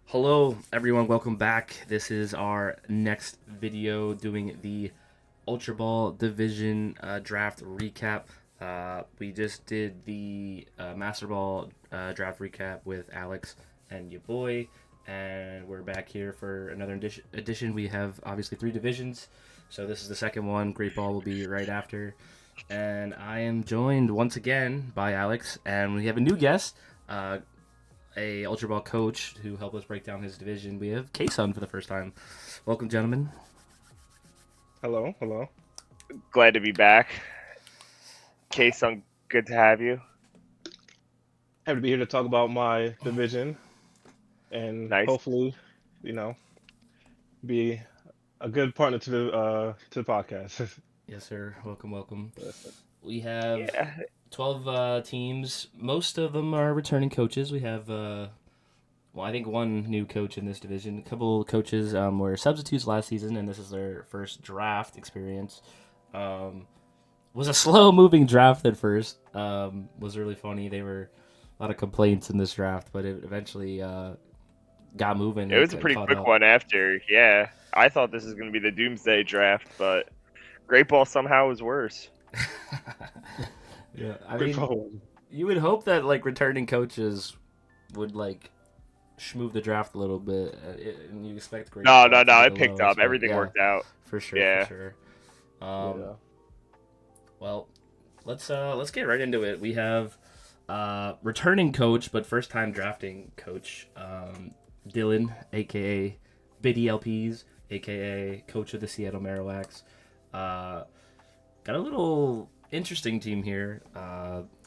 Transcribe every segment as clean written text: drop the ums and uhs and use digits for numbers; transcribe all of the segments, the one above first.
Hello, everyone. Welcome back. This is our next video doing the Ultra Ball Division draft recap. We just did the Master Ball draft recap with Alex and your boy, and we're back here for another edition. We have obviously three divisions, so this is the second one. Great Ball will be right after. And I am joined once again by Alex, and we have a new guest. A Ultra Ball coach who helped us break down his division. We have K-Sun for the first time. Welcome, gentlemen. Hello, hello. Glad to be back. Kason, good to have you. Happy to be here to talk about my division and Nice. hopefully, you know, be a good partner to the podcast. Yes, sir. Welcome, welcome. We have Yeah. 12 teams. Most of them are returning coaches. We have, I think one new coach in this division. A couple coaches were substitutes last season, and this is their first draft experience. Um, was a slow moving draft at first. Was really funny. They were a lot of complaints in this draft, but it eventually got moving It and was a pretty caught quick up. one after. Yeah. I thought this was going to be the Doomsday draft, but Great Ball somehow was worse. Yeah, I Great mean, problem. you would hope that like returning coaches would like schmooze the draft a little bit, and you expect great No, ball no, to be no. the It picked lowest, up. but Everything yeah, worked out. for sure, for Yeah. sure. Um, Yeah. well, let's get right into it. We have returning coach, but first time drafting coach, Dylan, aka Biddy LPs, aka coach of the Seattle Marowaks. Uh, got a little interesting team here,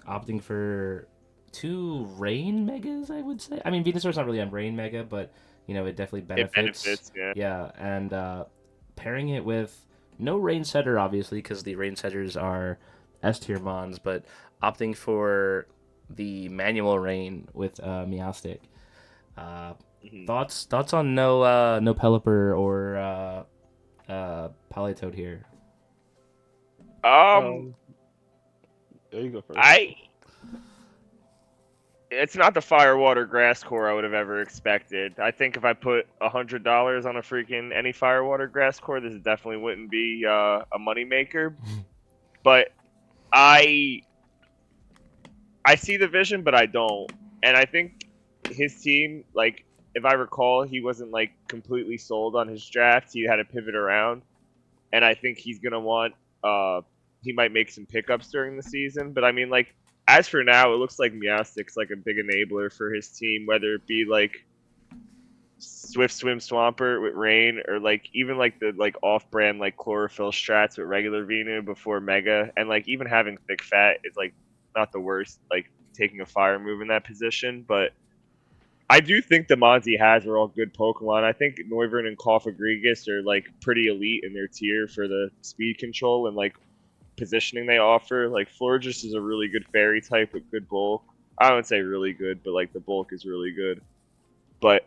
opting for two Rain Megas, I would say. I mean, Venusaur's not really a Rain Mega, but you know it definitely It benefits. benefits. Yeah. Yeah, and pairing it with no Rain Setter, obviously, because the Rain Setters are S tier mons, but opting for the manual Rain with Meowstic. Uh, hmm thoughts on no Pelipper or Politoed here? Um, Um, there you go first. I. It's not the Firewater Grass Core I would have ever expected. I think if I put $100 on a freaking any Firewater Grass Core, this definitely wouldn't be a moneymaker. But I I see the vision, but I don't. And I think his team, like if I recall, he wasn't like completely sold on his draft. He had to pivot around, and I think he's gonna want. He might make some pickups during the season, but I mean, like as for now, it looks like Meowstic's like a big enabler for his team, whether it be like Swift Swim Swampert with Rain, or like even like the like off-brand like chlorophyll strats with regular Venu before Mega, and like even having thick fat is like not the worst. Like taking a fire move in that position, but I do think the mons he has are all good Pokemon. I think Noivern and Cofagrigus are like pretty elite in their tier for the speed control and like positioning they offer. Like Florges is a really good fairy type with good bulk. I wouldn't say really good, but like the bulk is really good. But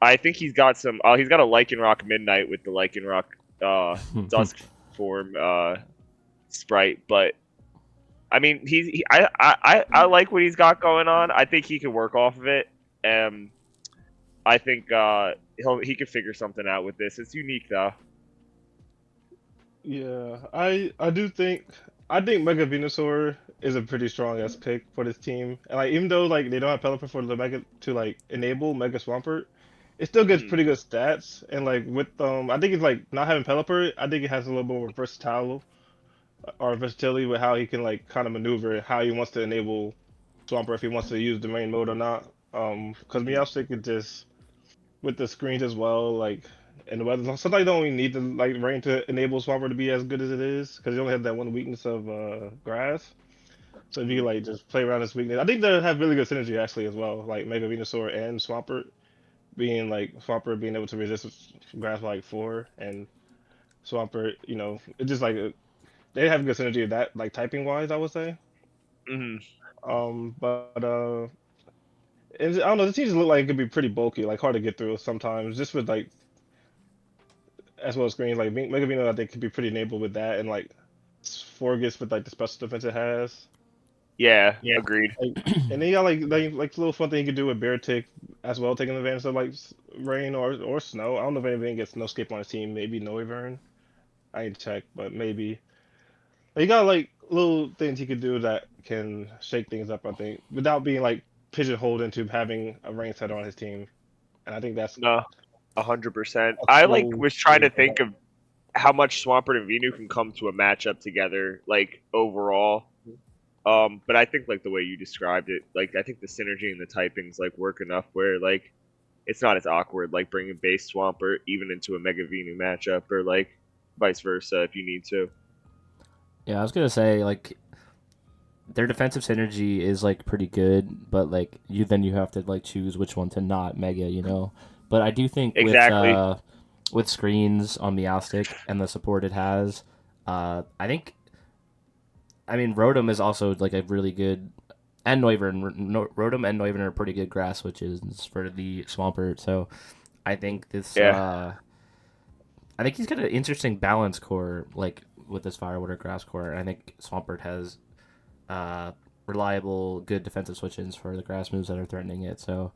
I think he's got some. He's got a Lycanroc Midnight with the Lycanroc Dusk form sprite. But I mean, I like what he's got going on. I think he can work off of it. I think he could figure something out with this. It's unique though. Yeah, I think Mega Venusaur is a pretty strong S pick for this team. And like even though like they don't have Pelipper for the Mega to like enable Mega Swampert, it still gets hmm pretty good stats. And like with I think it's like not having Pelipper, I think it has a little more versatile or versatility with how he can like kind of maneuver how he wants to enable Swampert if he wants to use the main mode or not. Because hmm Meowstic could just with the screens as well, like and the weather. Sometimes you don't even need the like rain to enable Swampert to be as good as it is because you only have that one weakness of grass. So if you hmm like just play around this weakness, I think they have really good synergy actually as well. Like Mega Venusaur and Swampert being like Swampert being able to resist grass like 4 and Swampert, it's just like they have good synergy of that like typing wise, I would say. hmm But I don't know. The teams look like it could be pretty bulky, like hard to get through sometimes, just with like as well as screens. Like Mega Vino, I think could be pretty enabled with that, and like Forgus with like the special defense it has. Yeah, Yeah. agreed. Like, and then you got like little fun thing you could do with Bear Tick as well, taking advantage of like rain or snow. I don't know if anything gets snowscape on his team. Maybe Noivern. I ain't check, but maybe. You got like little things he could do that can shake things up. I think without being like pigeonholed into having a rain setter on his team, and I think that's No, 100%. a I like cool was trying way to to go think about of how much Swampert and Venu can come to a matchup together, like overall. But I think like the way you described it, like I think the synergy and the typings like work enough where like it's not as awkward like bringing base Swampert even into a Mega Venu matchup or like vice versa if you need to. Yeah, I was gonna say like their defensive synergy is like pretty good, but like you have to like choose which one to not mega, you know. But I do think Exactly. with screens on Meowstic and the support it has, I think I mean Rotom is also like a really good and Noivern. Rotom and Noivern are pretty good grass switches for the Swampert. So I think this Yeah. I think he's got an interesting balance core like with this Fire Water Grass core. And I think Swampert has uh, reliable, good defensive switch-ins for the grass moves that are threatening it. So,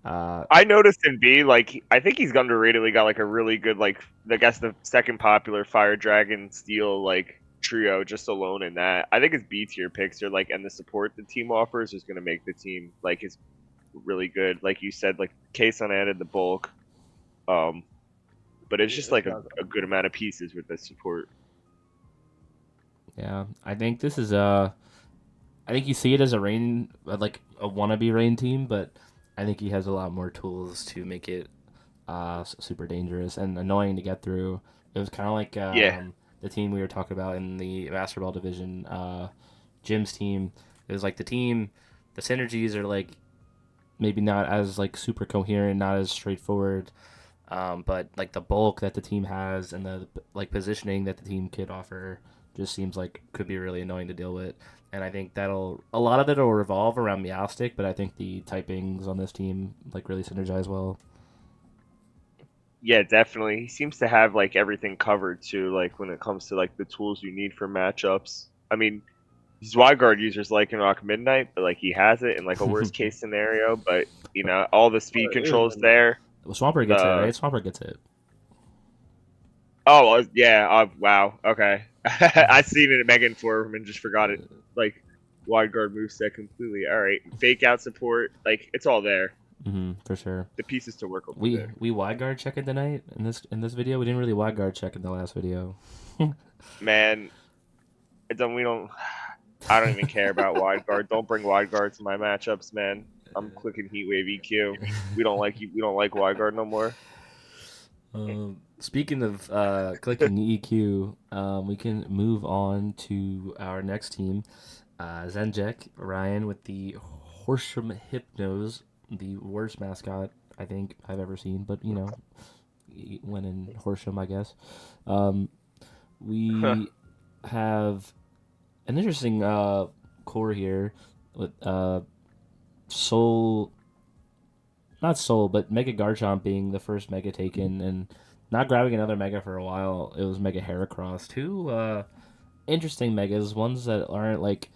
I noticed in B, like I think he's underratedly got like a really good like I guess the second popular Fire Dragon Steel like trio just alone in that. I think his B tier picks are like and the support the team offers is gonna make the team like is really good. Like you said, like Kason added the bulk. Um but it's just it. like a good amount of pieces with the support. yeah, I think this is I think you see it as a rain, like a wannabe rain team, but I think he has a lot more tools to make it super dangerous and annoying to get through. It was kind of like Yeah. the team we were talking about in the basketball division, Jim's team. It was like the synergies are like maybe not as like super coherent, not as straightforward. But like the bulk that the team has and the like positioning that the team could offer just seems like could be really annoying to deal with. And I think that'll a lot of it'll revolve around Meowstic, but I think the typings on this team like really synergize well. Yeah, definitely. He seems to have like everything covered too, like when it comes to like the tools you need for matchups. I mean, these wide guard users like in Rock Midnight, but like he has it in like a worst case scenario. But you know, all the speed It is controls midnight. there. Well, Swampert gets it The right. Swampert gets it. oh yeah, wow, okay. I seen it at Megan for him and just forgot it. Like wide guard moveset completely. All right, fake out support, like it's all there. For sure. The pieces to work with there. We wide guard check it tonight in this video. We didn't really wide guard check in the last video. Man, it don't we don't. I don't even care about wide guard. Don't bring wide guard to my matchups, man. I'm clicking Heatwave EQ. We don't like you. We don't like wide guard no more. Speaking of clicking EQ, we can move on to our next team. Zenjek, Ryan with the Horsham Hypnos, the worst mascot I think I've ever seen, but you know, when in Horsham, I guess. We have an interesting core here with Soul, not Soul, but Mega Garchomp being the first Mega taken and not grabbing another Mega for a while. It was Mega Heracross. Two interesting Megas, ones that aren't like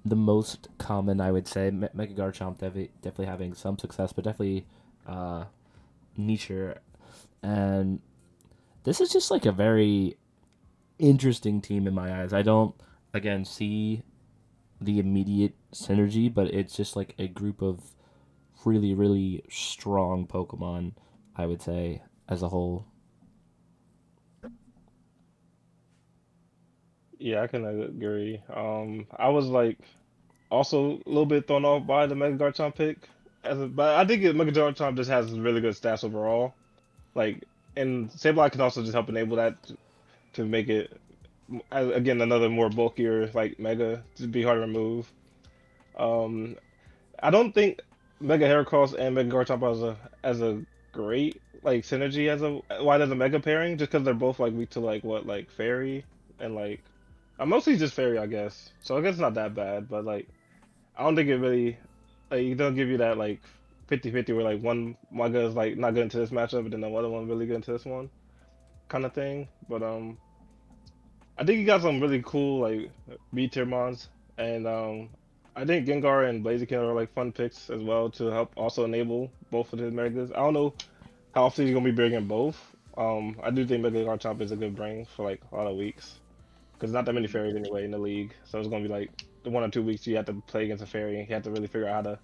the most common, I would say. Mega Garchomp definitely having some success, but definitely nicher. And this is just like a very interesting team in my eyes. I don't, again, see the immediate synergy, but it's just like a group of really, really strong Pokemon, I would say, as a whole. Yeah, I can agree. I was like also a little bit thrown off by the Mega Garchomp pick, but I think Mega Garchomp just has really good stats overall. Like, and Sableye can also just help enable that to make it again another more bulkier like Mega to be hard to remove. Um, I don't think Mega Heracross and Mega Garchomp as a great like synergy as a why as a Mega pairing just because they're both like weak to like what like Fairy and like I'm mostly just Fairy I guess. So I guess it's not that bad, but like I don't think it really like it don't give you that like 50-50 where like one Mega is like not good into this matchup, but then the other one really good into this one kind of thing. But I think you got some really cool like B tier mons, and I think Gengar and Blaziken are like fun picks as well to help also enable both of his megas. I don't know how often he's gonna be bringing both. I do think Mega Garchomp is a good bring for like a lot of weeks because not that many fairies anyway in the league, so it's gonna be like the 1 or 2 weeks you have to play against a fairy. You have to really figure out how to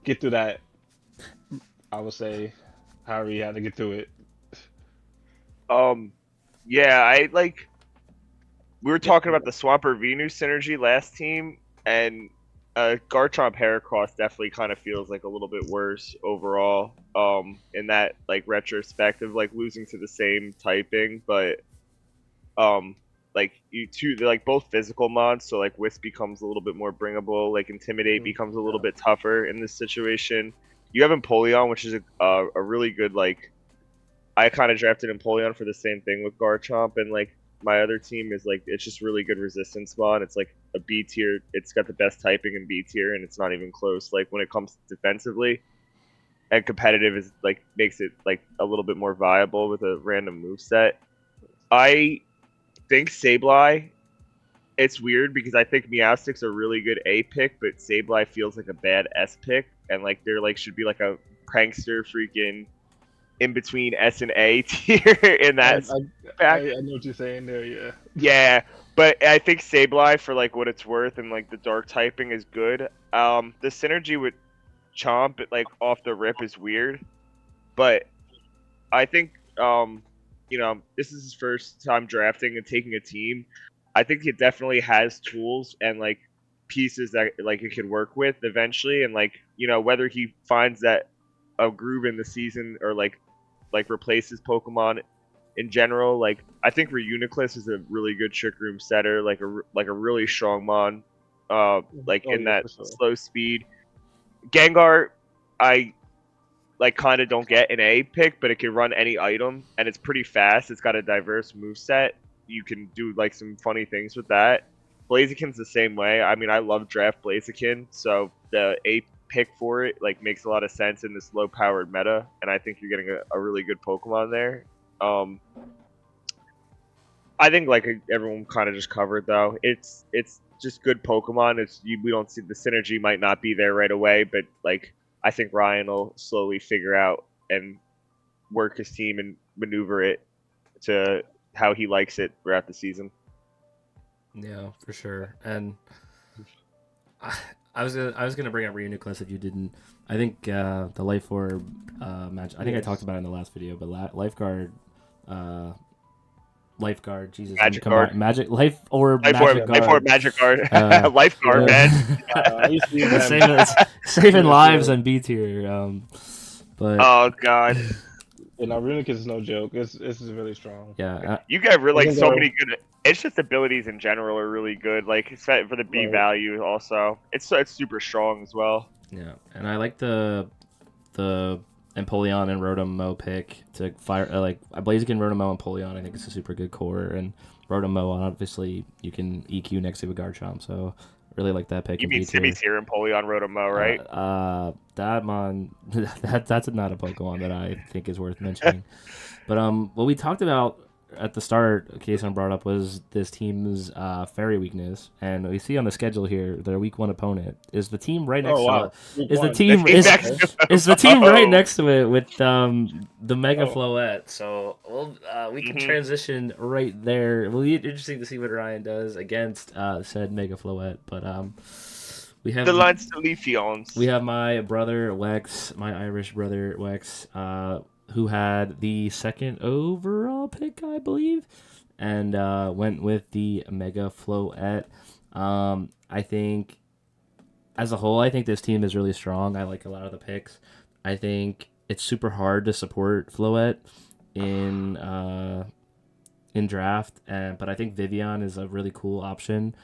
get through that. I would say, however you have to get through it. Yeah, I like. We were talking about the Swampert Venus synergy last team, and Garchomp Heracross definitely kind of feels like a little bit worse overall. In that like retrospect of like losing to the same typing, but um, like you two, they're like both physical mods, so like Wisp becomes a little bit more bringable. Like Intimidate becomes a little bit tougher in this situation. You have Empoleon, which is a really good like. I kind of drafted Empoleon for the same thing with Garchomp, and like my other team is like it's just really good resistance mod. It's like a B tier. It's got the best typing in B tier, and it's not even close. Like when it comes defensively and competitive is like makes it like a little bit more viable with a random move set. I think Sableye. It's weird because I think Meowstic's a really good A pick, but Sableye feels like a bad S pick, and like there like should be like a prankster freaking in between S and A tier in that pack. I know what you're saying there. Yeah. Yeah, but I think Sableye for like what it's worth and like the dark typing is good. The synergy with Chomp like off the rip is weird, but I think this is his first time drafting and taking a team. I think he definitely has tools and like pieces that like it could work with eventually, and like whether he finds that a groove in the season or like replaces Pokemon in general. Like I think Reuniclus is a really good trick room setter, like a really strong mon, like in that slow speed. Gengar, I like kind of don't get an A pick, but it can run any item and it's pretty fast. It's got a diverse move set. You can do like some funny things with that. Blaziken's the same way. I mean, I love draft Blaziken, so the A pick for it like makes a lot of sense in this low powered meta, and I think you're getting a really good Pokemon there. I think like everyone kind of just covered though. It's just good Pokemon. We don't see the synergy might not be there right away, but like I think Ryan will slowly figure out and work his team and maneuver it to how he likes it throughout the season. Yeah, for sure. And I was gonna bring up Reuniclus if you didn't. I think the Life Orb match. I think I talked about it in the last video, but Lifeguard. Lifeguard, Jesus, Magic Guard, Magic Life Orb, Life Magic Orb, Guard, Life Orb, Magic Guard, Lifeguard, man. Saving lives on B tier. But oh god, And Runic is no joke. It's really strong. Yeah, you got really like so many good. It's just abilities in general are really good. Like it's for the B value also. It's super strong as well. Yeah, and I like the Empoleon and Rotom-Mow pick to fire like Blaziken, Rotom-Mow, and Empoleon. I think it's a super good core, and Rotom-Mow obviously you can EQ next to a Garchomp, so really like that pick. You mean Simisear and Empoleon, Rotom-Mow, right? That mon that's not a Pokemon that I think is worth mentioning. But what we talked about at the start, Kason brought up, was this team's fairy weakness, and we see on the schedule here their week 1 opponent is the team right next to it. Is the team right next to it with the Mega Floette. So we can transition right there. It'll be interesting to see what Ryan does against said Mega Floette, but we have the Lance Leafeons. We have my brother Wex, my Irish brother Wex, who had the 2nd overall pick, I believe, and went with the Mega Floette. I think, as a whole, I think this team is really strong. I like a lot of the picks. I think it's super hard to support Floette in draft, but I think Vivian is a really cool option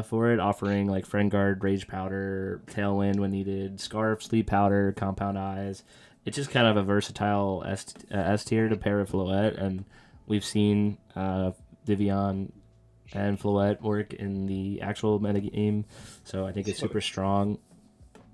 for it, offering like Friend Guard, Rage Powder, Tailwind when needed, Scarf, Sleep Powder, Compound Eyes. It's just kind of a versatile S tier to pair with Floette, and we've seen Vivian and Floette work in the actual metagame, so I think it's super strong.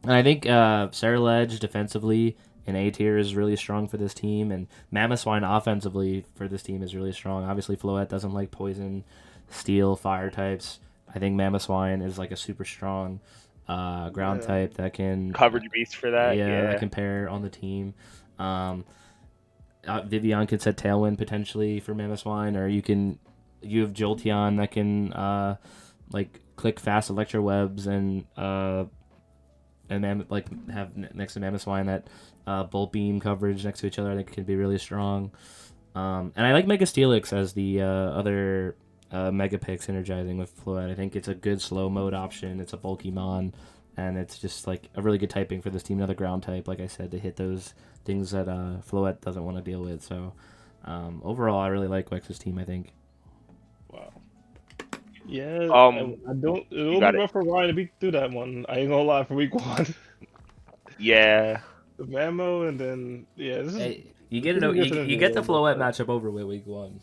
And I think Ceruledge defensively in A tier is really strong for this team, and Mamoswine offensively for this team is really strong. Obviously, Floette doesn't like poison, steel, fire types. I think Mamoswine is like a super strong ground type that can Coverage beast for that. Yeah. that can pair on the team. Vivian can set Tailwind potentially for Mamoswine, or you have Jolteon that can like click fast electro webs and have next to Mamoswine that Bolt Beam coverage next to each other. I think can be really strong. And I like Mega Steelix as the other Mega Pick synergizing with Floette. I think it's a good slow mode option. It's a bulky mon, and it's just like a really good typing for this team. Another ground type, like I said, to hit those things that Floette doesn't want to deal with. So overall, I really like Wex's team, I think. Wow. Yeah, I don't. It'll be rough for Ryan to beat through that one. I ain't gonna lie for week 1. Yeah. The Mamo, and then this is. Hey, you get you get the Floette matchup over with week 1.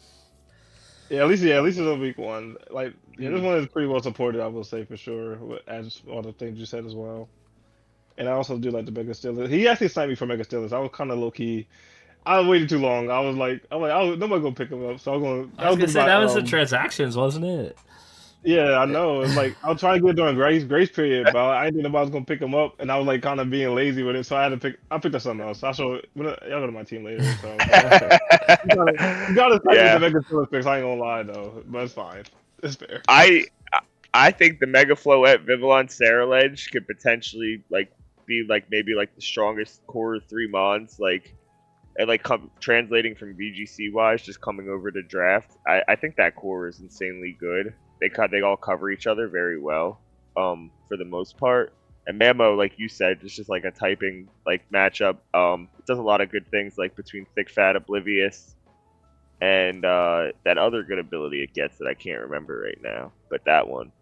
Yeah, at least it's on week 1. Like, this one is pretty well supported, I will say for sure, as all the things you said as well. And I also do like the Mega Steelers. He actually signed me for Mega Steelers. I was kind of low key. I waited too long. I was like, nobody gonna pick him up, so I'm going. I was gonna say that was the transactions, wasn't it? Yeah, I know. It's like I was trying to get it during grace period, but I didn't think nobody was gonna pick him up, and I was like kind of being lazy with it, so I had to pick. I picked up something else. I'll show y'all go to my team later. So you gotta the Mega Steelers picks. I ain't gonna lie though, but it's fine. It's fair. I think the Mega Floette Vivillon Saraledge could potentially be maybe the strongest core 3 mons and translating from VGC wise, just coming over to draft. I think that core is insanely good. They all cover each other very well, for the most part. And Mamo, like you said, is just like a typing matchup. It does a lot of good things between Thick Fat, Oblivious, and that other good ability it gets that I can't remember right now. But that one.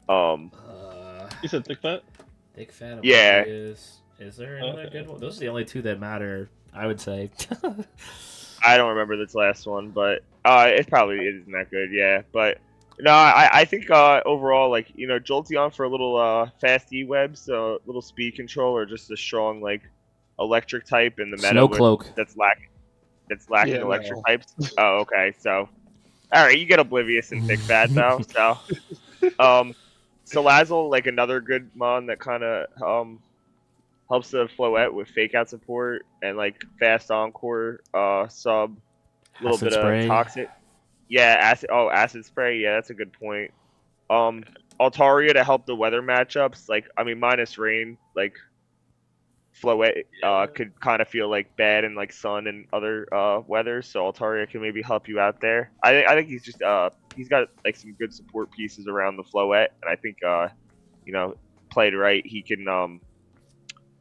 You said Thick Fat? Thick Fat, Oblivious. Yeah. Is there another good one? Those are the only 2 that matter, I would say. I don't remember this last one, but it probably isn't that good. Yeah, but. No, I think overall, Jolteon for a little fast E-web, so a little speed control, or just a strong electric type in the meta. Snow Cloak. That's lacking electric types. Oh, okay. So, all right, you get Oblivious and Thick Fat though. So, Salazzle, another good mon that kind of helps the Floette with fake out support and fast encore sub, a little bit of toxic. Yeah, acid spray. Yeah, that's a good point. Altaria to help the weather matchups. Minus rain, Floette could kind of feel bad in sun and other weather. So Altaria can maybe help you out there. I think he's just he's got some good support pieces around the Floette, and I think played right, he can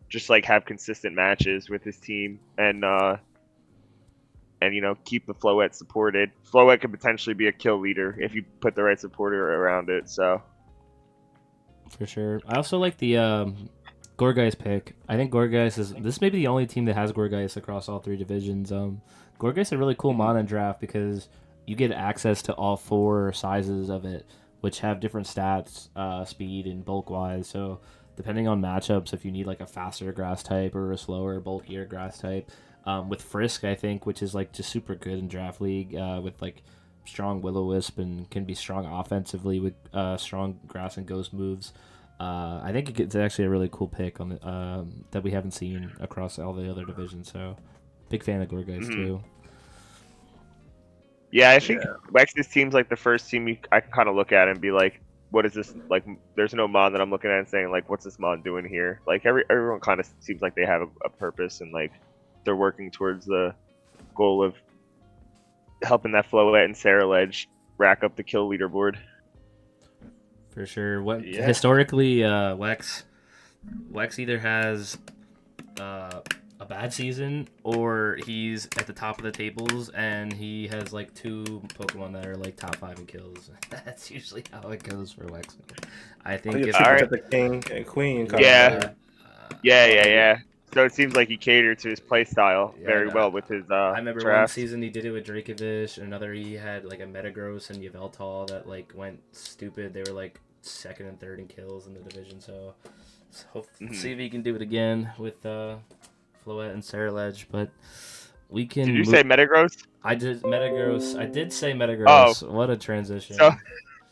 just have consistent matches with his team and keep the Floette supported. Floette could potentially be a kill leader if you put the right supporter around it. So, for sure. I also like the Gourgeist pick. I think Gourgeist this may be the only team that has Gourgeist across all 3 divisions. Gourgeist is a really cool mon in draft because you get access to all 4 sizes of it, which have different stats, speed and bulk wise. So depending on matchups, if you need a faster grass type or a slower, bulkier grass type. With Frisk, I think, which is just super good in draft league, with strong Will-O-Wisp and can be strong offensively with strong grass and ghost moves. I think it's actually a really cool pick on the, that we haven't seen across all the other divisions. So, big fan of Gourgeist too. Yeah, I think Wex's team's the first team I can kind of look at and be what is this? There's no mon that I'm looking at and saying what's this mon doing here? Everyone kind of seems like they have a purpose and they're working towards the goal of helping that Floette and Saraledge rack up the kill leaderboard. For sure. Historically, Wex either has a bad season or he's at the top of the tables and he has 2 Pokemon that are top 5 in kills. That's usually how it goes for Wex. I think it's the king and queen. Yeah. So it seems like he catered to his playstyle very well with his I remember draft. one season he did it with Dracovish, and another he had a Metagross and Yveltal that went stupid. They were 2nd and 3rd in kills in the division. So see if he can do it again with Floette and Saraledge. But we can. Did you say Metagross? I did Metagross. I did say Metagross. Oh. What a transition! So,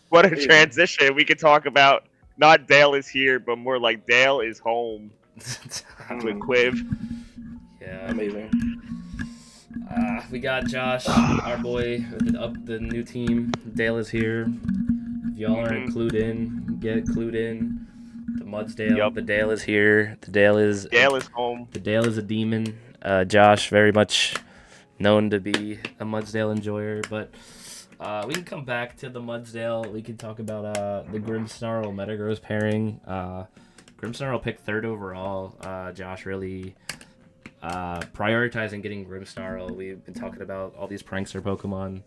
what a transition! We could talk about not Dale is here, but more like Dale is home with Quiv. Yeah. Amazing. We got Josh, our boy, the new team. Dale is here. If y'all aren't clued in, get clued in. The Mudsdale. Yep. The Dale is here. The Dale is home. The Dale is a demon. Josh, very much known to be a Mudsdale enjoyer, but we can come back to the Mudsdale. We can talk about the Grimmsnarl Metagross pairing. Grimmsnarl picked 3rd overall. Josh really prioritizing getting Grimmsnarl. We've been talking about all these prankster Pokemon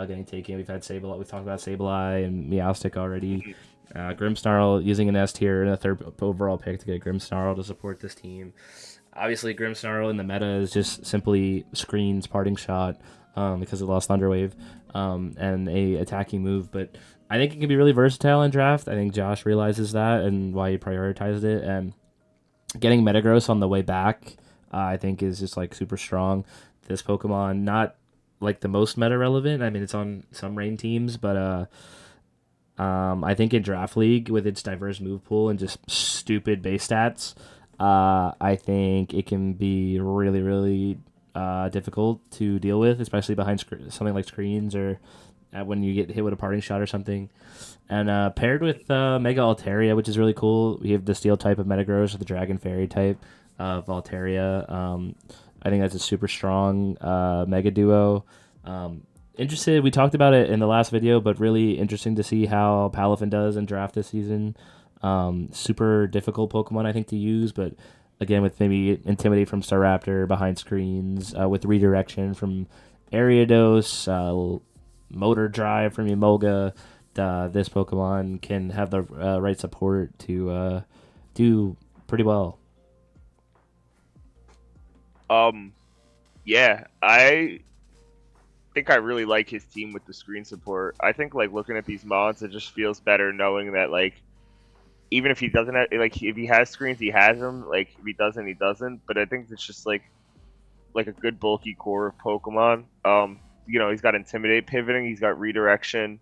getting taken. We've had Sableye. We've talked about Sableye and Meowstic already. Grimmsnarl using an S tier and a 3rd overall pick to get Grimmsnarl to support this team. Obviously, Grimmsnarl in the meta is just simply screens parting shot because it lost Thunder Wave and a attacking move. But I think it can be really versatile in draft. I think Josh realizes that and why he prioritized it. And getting Metagross on the way back, I think, is just like super strong. This Pokemon, not like the most meta relevant. I mean, it's on some rain teams, but I think in Draft League with its diverse move pool and just stupid base stats, I think it can be really, really difficult to deal with, especially behind something like screens or when you get hit with a parting shot or something. And paired with Mega Altaria, which is really cool, we have the Steel type of Metagross, the Dragon Fairy type of Altaria. I think that's a super strong Mega Duo. Interested, we talked about it in the last video, but really interesting to see how Palafin does in draft this season. Super difficult Pokemon, I think, to use, but again, with maybe Intimidate from Staraptor behind screens, with Redirection from Ariados, Motor Drive from Emolga, this Pokemon can have the right support to do pretty well. Yeah, I think I really like his team with the screen support. I think like looking at these mods, it just feels better knowing that like even if he doesn't have, like if he has screens, he has them. Like if he doesn't, he doesn't. But I think it's just like a good bulky core of Pokemon. He's got Intimidate pivoting, he's got Redirection,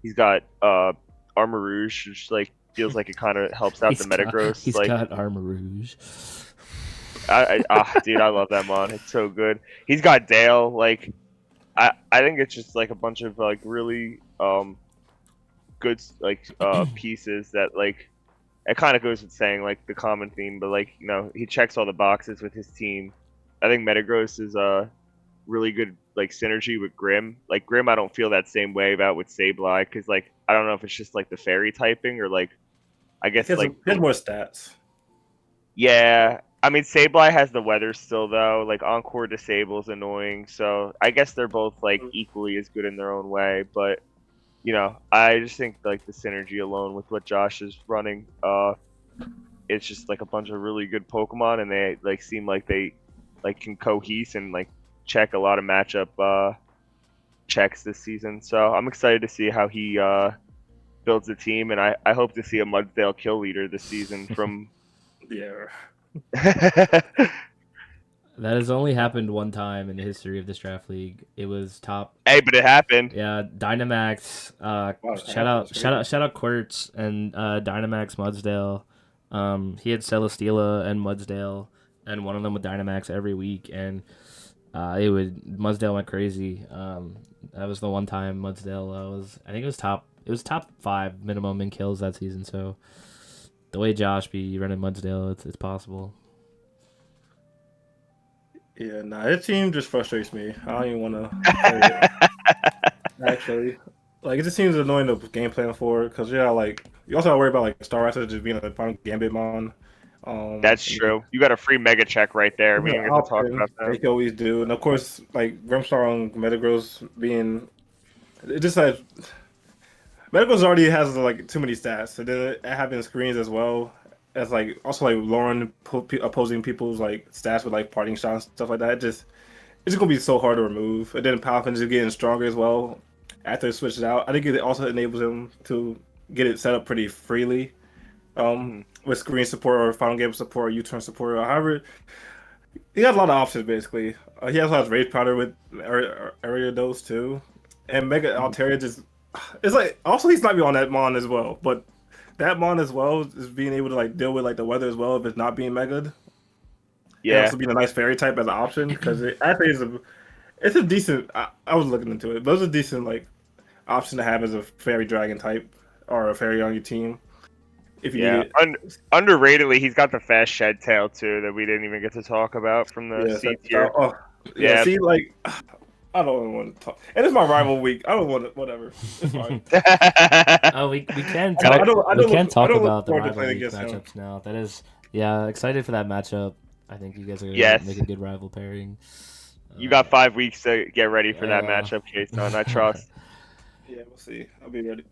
he's got Armor Rouge, which like feels like it kind of helps out the Metagross. He's got Armor Rouge. Dude, I love that mon. It's so good. He's got Dale. Like, I think it's just like a bunch of like really good like pieces that like it kind of goes with saying like the common theme, but like he checks all the boxes with his team. I think Metagross is a really good like synergy with Grim. Like Grim, I don't feel that same way about with Sableye because like I don't know if it's just like the fairy typing or like I guess he has more stats. Yeah, I mean Sableye has the weather still though. Like Encore Disable's annoying, so I guess they're both like equally as good in their own way. But I just think like the synergy alone with what Josh is running, it's just like a bunch of really good Pokemon, and they like seem like they like can cohese and like check a lot of matchup checks this season. So I'm excited to see how he builds a team, and I hope to see a Mudsdale kill leader this season from. Yeah. That has only happened one time in the history of this draft league. It was top. Hey, but it happened. Yeah, Dynamax. Shout out Quirts and Dynamax Mudsdale. He had Celesteela and Mudsdale, and one of them with Dynamax every week, and Mudsdale went crazy. That was the one time Mudsdale I think it was top 5 minimum in kills that season. So the way Josh be running Mudsdale, it's possible. Yeah, his team just frustrates me. I don't even want to. Actually, like it just seems annoying the game plan for it because like you also have to worry about like Star Racer just being a final Gambit mon. That's true. You got a free mega check right there. We don't get to talk about that. They can always do, and of course, like Grimmsnarl and Metagross being, it just like Metagross already has like too many stats, and then it having screens as well. As like also like lowering opposing people's like stats with like parting shots and stuff like that. It's just gonna be so hard to remove. And then Palafin is getting stronger as well after it switches out. I think it also enables him to get it set up pretty freely. With screen support or final game support or U-turn support or however. He has a lot of options basically. He also has Rage Powder with area dose too. And Mega Altaria just it's like also he's not be on that mon as well, but that mon as well is being able to like deal with like the weather as well if it's not being megaed. And Yeah. also being a nice fairy type as an option because it actually is it's a decent. I was looking into it, but it's a decent like option to have as a fairy dragon type or a fairy on your team if you need Yeah. it. Underratedly, he's got the fast shed tail too that we didn't even get to talk about from the Yeah, C tier. yeah. Yeah. See, like I don't want to talk, and it's my rival week. I don't want to. Whatever, it's fine. Oh, we can I talk. don't. I We don't can look. I talk don't look about the forward to rival playing week against him. matchups now. That is, yeah, excited for that matchup. I think you guys are gonna Yes. make a good rival pairing. You got 5 weeks to get ready for that Yeah. matchup, K-Son. I trust. Yeah, we'll see. I'll be ready.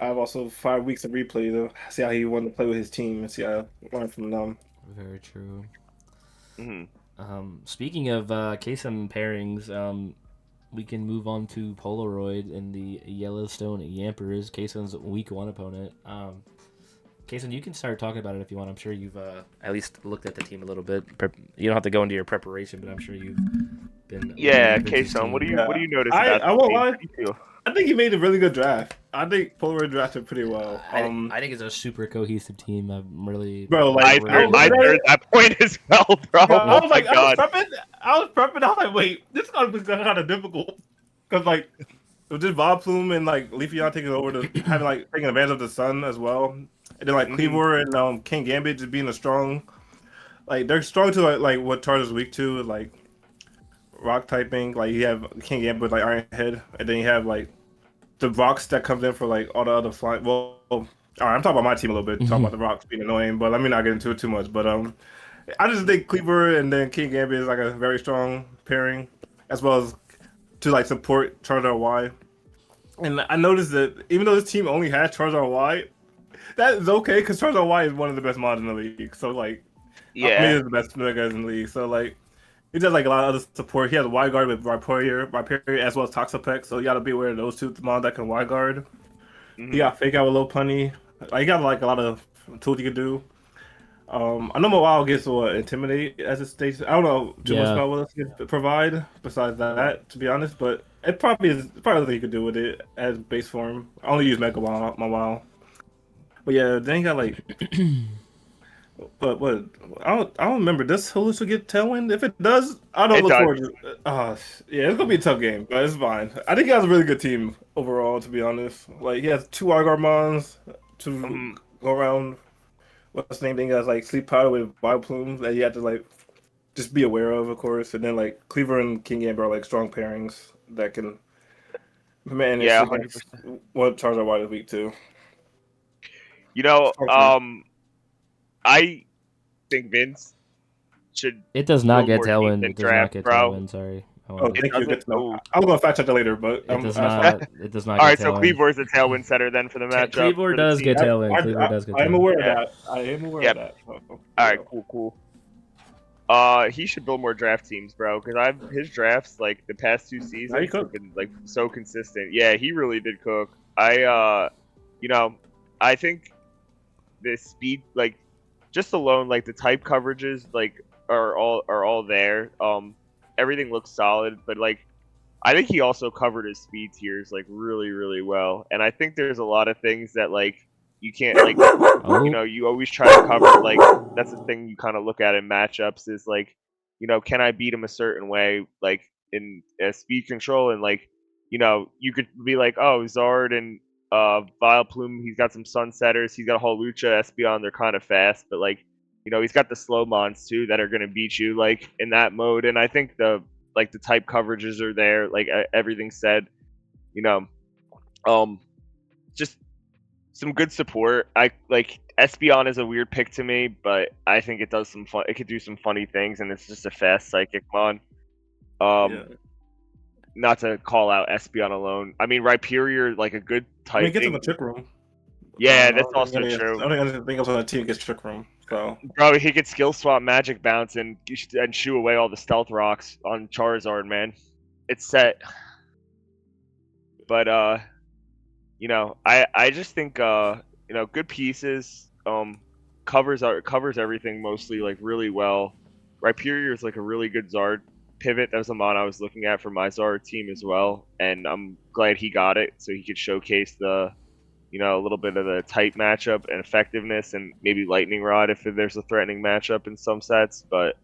I have also 5 weeks of replay to see how he wanted to play with his team and see how I learn from them. Very true. Mhm. Speaking of Kason pairings, we can move on to Polaroid in the Yellowstone Yampers, Kason's week 1 opponent. Kason, you can start talking about it if you want. I'm sure you've at least looked at the team a little bit. You don't have to go into your preparation, but I'm sure you've been. Yeah, looking into his K-Son. What do team. you notice I about I the won't team? lie. How do you feel? I think he made a really good draft. I think Polaroid drafted pretty well. I think it's a super cohesive team. I'm really. Bro, like, I I was third looking at it. that point as well, bro. Bro, I Oh was my like, I god. was prepping. I was like, wait, this is gonna be kind of difficult because like with this Bob Plume and like Leafeon taking over to having like taking advantage of the sun as well, and then like Mhm. Cleaver and King Gambit just being a strong, like they're strong to like what Charizard's weak to, like rock typing. Like you have King Gambit with like Iron Head, and then you have like the rocks that comes in for like all the other flying. Well, all right, I'm talking about my team a little bit. Talking about the rocks being annoying, but let me not get into it too much. But I just think Cleaver and then King Gambit is like a very strong pairing, as well as to like support Charizard Y. And I noticed that even though this team only has Charizard Y, that is okay because Charizard Y is one of the best mods in the league. So like, I mean, Yeah. it's the best megas in the league. So like, he does like a lot of other support. He has a Y guard with Rhyperior, as well as Toxapex. So you got to be aware of those two mods that can Y guard. He Mhm. got Fake Out with Low Punny. Like, he got like a lot of tools he could do. I know Mawile gets Intimidate as it states. I don't know too much Yeah. about what else he could provide besides that, to be honest. But it probably is probably nothing he could do with it as base form. I only use Mega Mawile. But yeah, then he got like, what? I don't remember. Does Halusa get Tailwind? If it does, I don't It look does. forward to. Yeah, it's gonna be a tough game, but it's fine. I think he has a really good team overall, to be honest. Like he has two Argarmons to Mhm. go around. What's the name? Thing has like Sleep Powder with Bioplume that you have to like just be aware of course. And then like Cleaver and King Amber are like strong pairings that can manage Yeah, against 100%. what Charizard White is weak to. You know, Strong team. I think Vince should It does not build get more teams Tailwind. than It does not draft, get bro. Tailwind. Sorry. Oh, It thank you. doesn't. Good to know. Oh. I'm gonna fact check that later, but It does that's not. fine. It does not All get right, so Tailwind. Cleavor's the tailwind setter then for the matchup. Cleaver for the does team. get Tailwind. Cleaver does get I am Tailwind. aware Yeah. of that. I am aware Yep. of that. So, All right, cool. He should build more draft teams, bro. Because his drafts like the past 2 How you seasons cook? have been like so consistent. Yeah, he really did cook. You know, I think the speed, like, just alone, like the type coverages, like are all there. Everything looks solid, but like I think he also covered his speed tiers like really, really well. And I think there's a lot of things that like you can't like Oh, you always try to cover like that's the thing you kind of look at in matchups is like can I beat him a certain way like in speed control and like you could be like oh Zard and Vileplume he's got some Sunsetters he's got a whole Lucha Espeon they're kind of fast but like he's got the slow mons too that are going to beat you like in that mode and I think the type coverages are there like everything's said you know just some good support. I like Espeon is a weird pick to me, but I think it does some fun. It could do some funny things, and it's just a fast psychic mon. Yeah. Not to call out Espeon alone. I mean, Rhyperior like a good I mean, it gets him typing. a trick room. Yeah, I that's don't think also any- true. I don't think anything else on the team gets trick room. So Bro, he could skill swap Magic Bounce and shoo away all the stealth rocks on Charizard, man. It's set. But I just think good pieces covers everything mostly like really well. Rhyperior is like a really good Zard pivot. That was a mod I was looking at for my Zard team as well, and I'm glad he got it so he could showcase the you know, a little bit of the tight matchup and effectiveness, and maybe lightning rod if there's a threatening matchup in some sets. But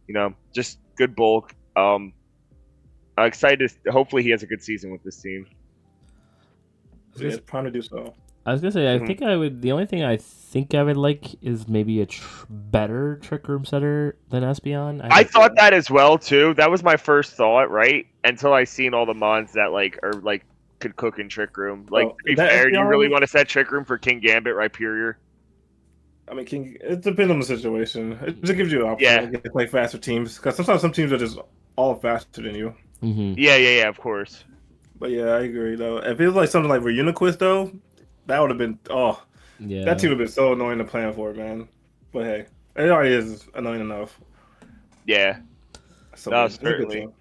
you know, just good bulk. I'm excited. Hopefully, he has a good season with this team. He's trying to do so. I was gonna say, I Mhm. think I would. The only thing I think I would like is maybe a better trick room setter than Espeon. I thought that as well too. That was my first thought, right? Until I seen all the mons that like are like could cook in trick room. Like Oh, to be that fair, you really Espeon? want to set trick room for King Gambit, Rhyperior? I mean, it depends on the situation. It just gives you an option Yeah, to play faster teams because sometimes some teams are just all faster than you. Mm-hmm. yeah, of course. But yeah, I agree though. If it was like something like Reuniquist though, that would have been that team Yeah. would have been so annoying to plan for, man. But hey, it already is annoying enough. Yeah, So no, it's a good certainly. team.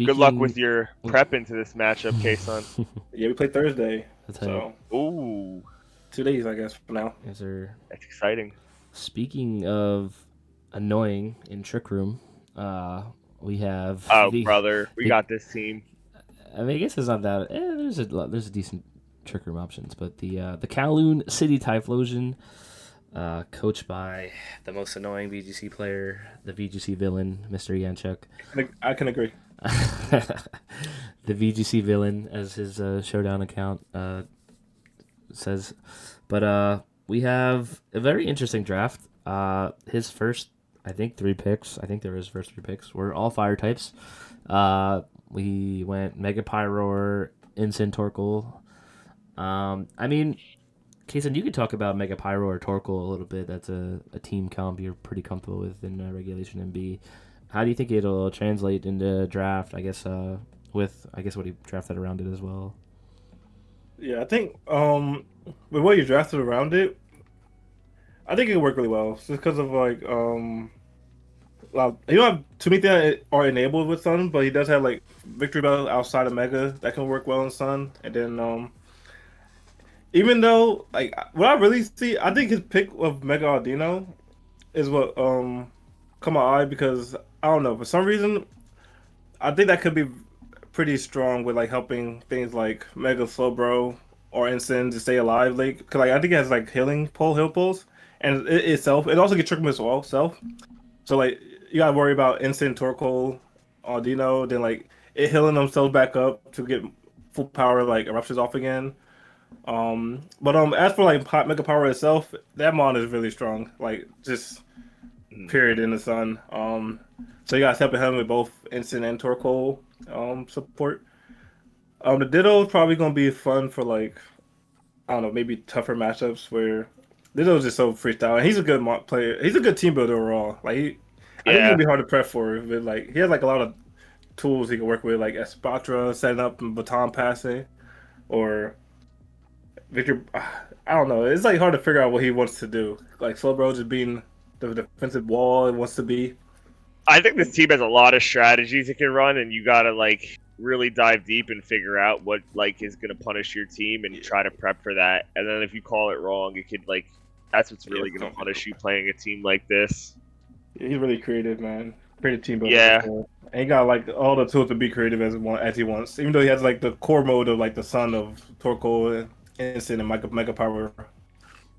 Good luck with Speaking. your prep into this matchup, K-Sun. Yeah, we play Thursday, That's right. so Ooh, 2 days I guess for now. Yes, sir. that's exciting. Speaking of annoying in Trick Room, we have Oh, brother, we the- got this team. I mean, I guess it's not that. There's a decent Trick Room options, but the Kowloon City Typhlosion, coached by the most annoying VGC player, the VGC villain, Mr. Yanchuk. I can agree. The VGC villain, as his showdown account says. But we have a very interesting draft. His first, I think, 3 picks. I think they were his first 3 picks. Were all fire types. We went Mega Pyroar, Ensign Torkoal. I mean, Kason, you could talk about Mega Pyro or Torkoal a little bit. That's a team comp you're pretty comfortable with in Regulation MB. How do you think it'll translate into draft? I guess with what he drafted around it as well. Yeah, I think with what you drafted around it, I think it worked really well. Just because of well, you don't have too many things that are enabled with Sun, but he does have like Victory Bell outside of Mega that can work well in Sun. And then even though like what I really see, I think his pick of Mega Audino is what caught my eye because I don't know for some reason I think that could be pretty strong with like helping things like Mega Slowbro or Ensign to stay alive. Like, cause like I think it has like heal pulls, and it itself it also gets Trick Room as well self. So like you gotta worry about Ensign, Torkoal, Audino, then like it healing themselves back up to get full power like eruptions off again. But as for like Mega Power itself, that mon is really strong. Like just period in the sun. So you guys helping him with both Ensign and Torkoal support. The Ditto is probably gonna be fun for like I don't know, maybe tougher matchups where Ditto's just so freestyle and he's a good player. He's a good team builder overall. Like I think he's Yeah, gonna be hard to prep for. But like he has like a lot of tools he can work with, like Espatra setting up and baton passing, or Victor. I don't know. It's like hard to figure out what he wants to do. Like Slowbro just being the defensive wall it wants to be. I think this team has a lot of strategies it can run, and you gotta like really dive deep and figure out what like is gonna punish your team and try to prep for that. And then if you call it wrong, it could like that's what's really gonna punish you playing a team like this. Yeah, he's really creative, man. Creative team builder. Yeah. And he got like all the tools to be creative as he wants. Even though he has like the core mode of like the son of Torkoal, Instant, and Mega Power.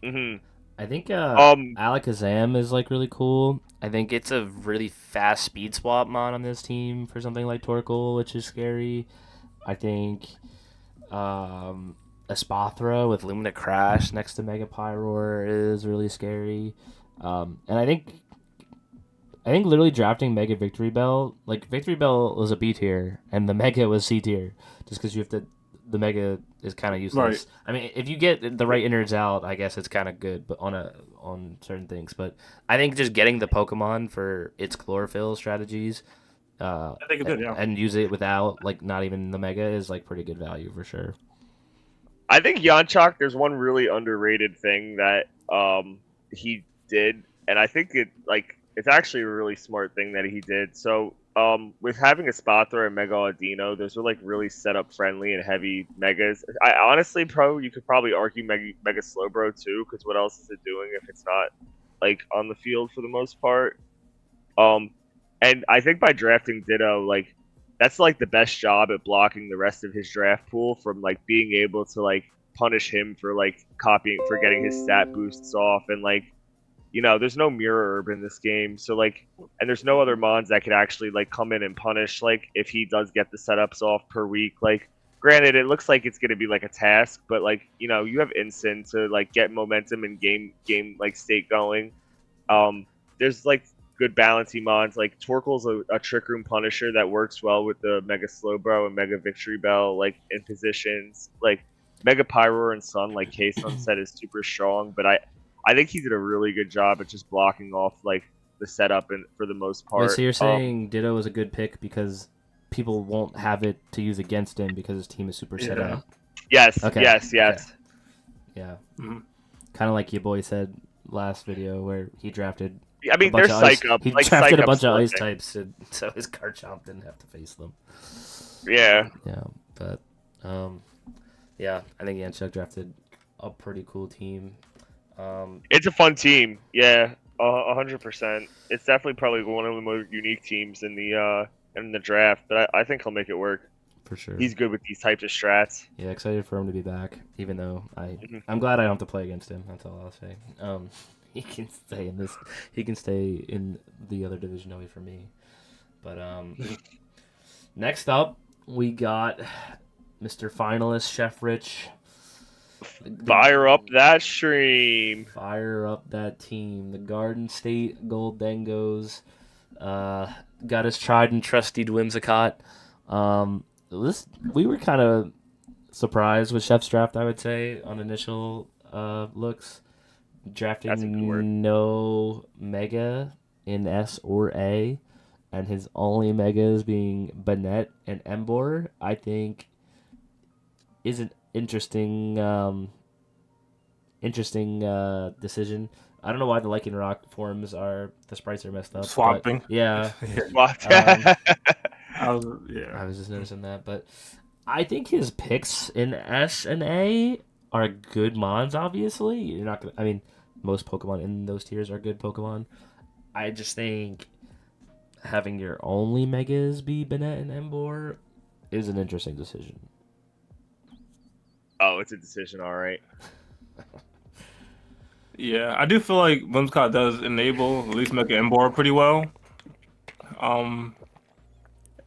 hmm I think Um. Alakazam is like really cool. I think it's a really fast speed swap mod on this team for something like Torkoal, which is scary. I think Espathra with Lumina Crash next to Mega Pyroar is really scary. And I think literally drafting Mega Victory Bell, like Victory Bell was a B tier and the Mega was C tier, just because you have to. The Mega is kind of useless. Right. I mean, if you get the right innards out, I guess it's kind of good, but on certain things. But I think just getting the Pokemon for its chlorophyll strategies, I think it's good, yeah. and use it without like not even the Mega is like pretty good value for sure. I think Yanchak, there's one really underrated thing that he did, and I think it's actually a really smart thing that he did. So with having a Spathra and Mega Audino, those are like really setup friendly and heavy megas. I honestly, you could probably argue Mega Slowbro too, because what else is it doing if it's not like on the field for the most part? And I think by drafting Ditto, that's like the best job at blocking the rest of his draft pool from like being able to like punish him for like copying for getting his stat boosts off, and like there's no mirror herb in this game, so like, and there's no other mons that could actually like come in and punish like if he does get the setups off per week. Like, granted, it looks like it's gonna be like a task, but like you have instant to like get momentum and game like state going. There's like good balancing mons. Like Torkoal's a trick room punisher that works well with the Mega Slowbro and Mega Victory Bell like in positions. Like Mega Pyro and Sun, like K Sunset is super strong, but I think he did a really good job at just blocking off like the setup and for the most part. Wait, so you're saying Ditto is a good pick because people won't have it to use against him because his team is super set up? Yes, Okay. yes. Okay. Yeah. Mm-hmm. Kind of like your boy said last video where he drafted. I mean, there's Psych Up. He like, drafted Psych a bunch of Up's ice types, so his Garchomp didn't have to face them. Yeah. Yeah, but yeah, I think Yanchuk drafted a pretty cool team. It's a fun team. Yeah, 100%. It's definitely probably one of the more unique teams in the draft, but I think he'll make it work. For sure. He's good with these types of strats. Yeah, excited for him to be back. Even though Mhm. I'm glad I don't have to play against him. That's all I'll say. He can stay in this. He can stay in the other division away from me. But next up we got Mr. Finalist Chef Rich. Fire up that stream. Fire up that team. The Garden State Gold Dangos got his tried and trusty Whimsicott. We were kind of surprised with Chef's draft, I would say, on initial looks. That's a good Drafting word. no Mega in S or A, and his only Megas being Banette and Embor, I think is an interesting decision. I don't know why the Lycan Rock forms the sprites are messed up. but Swapping. yeah. What? I was just noticing that, but I think his picks in S and A are good mons. Obviously, you're not gonna. I mean, most Pokemon in those tiers are good Pokemon. I just think having your only Megas be Banette and Embor is an interesting decision. Oh, it's a decision, all right. Yeah, I do feel like Whimsicott does enable at least Mega Embor pretty well.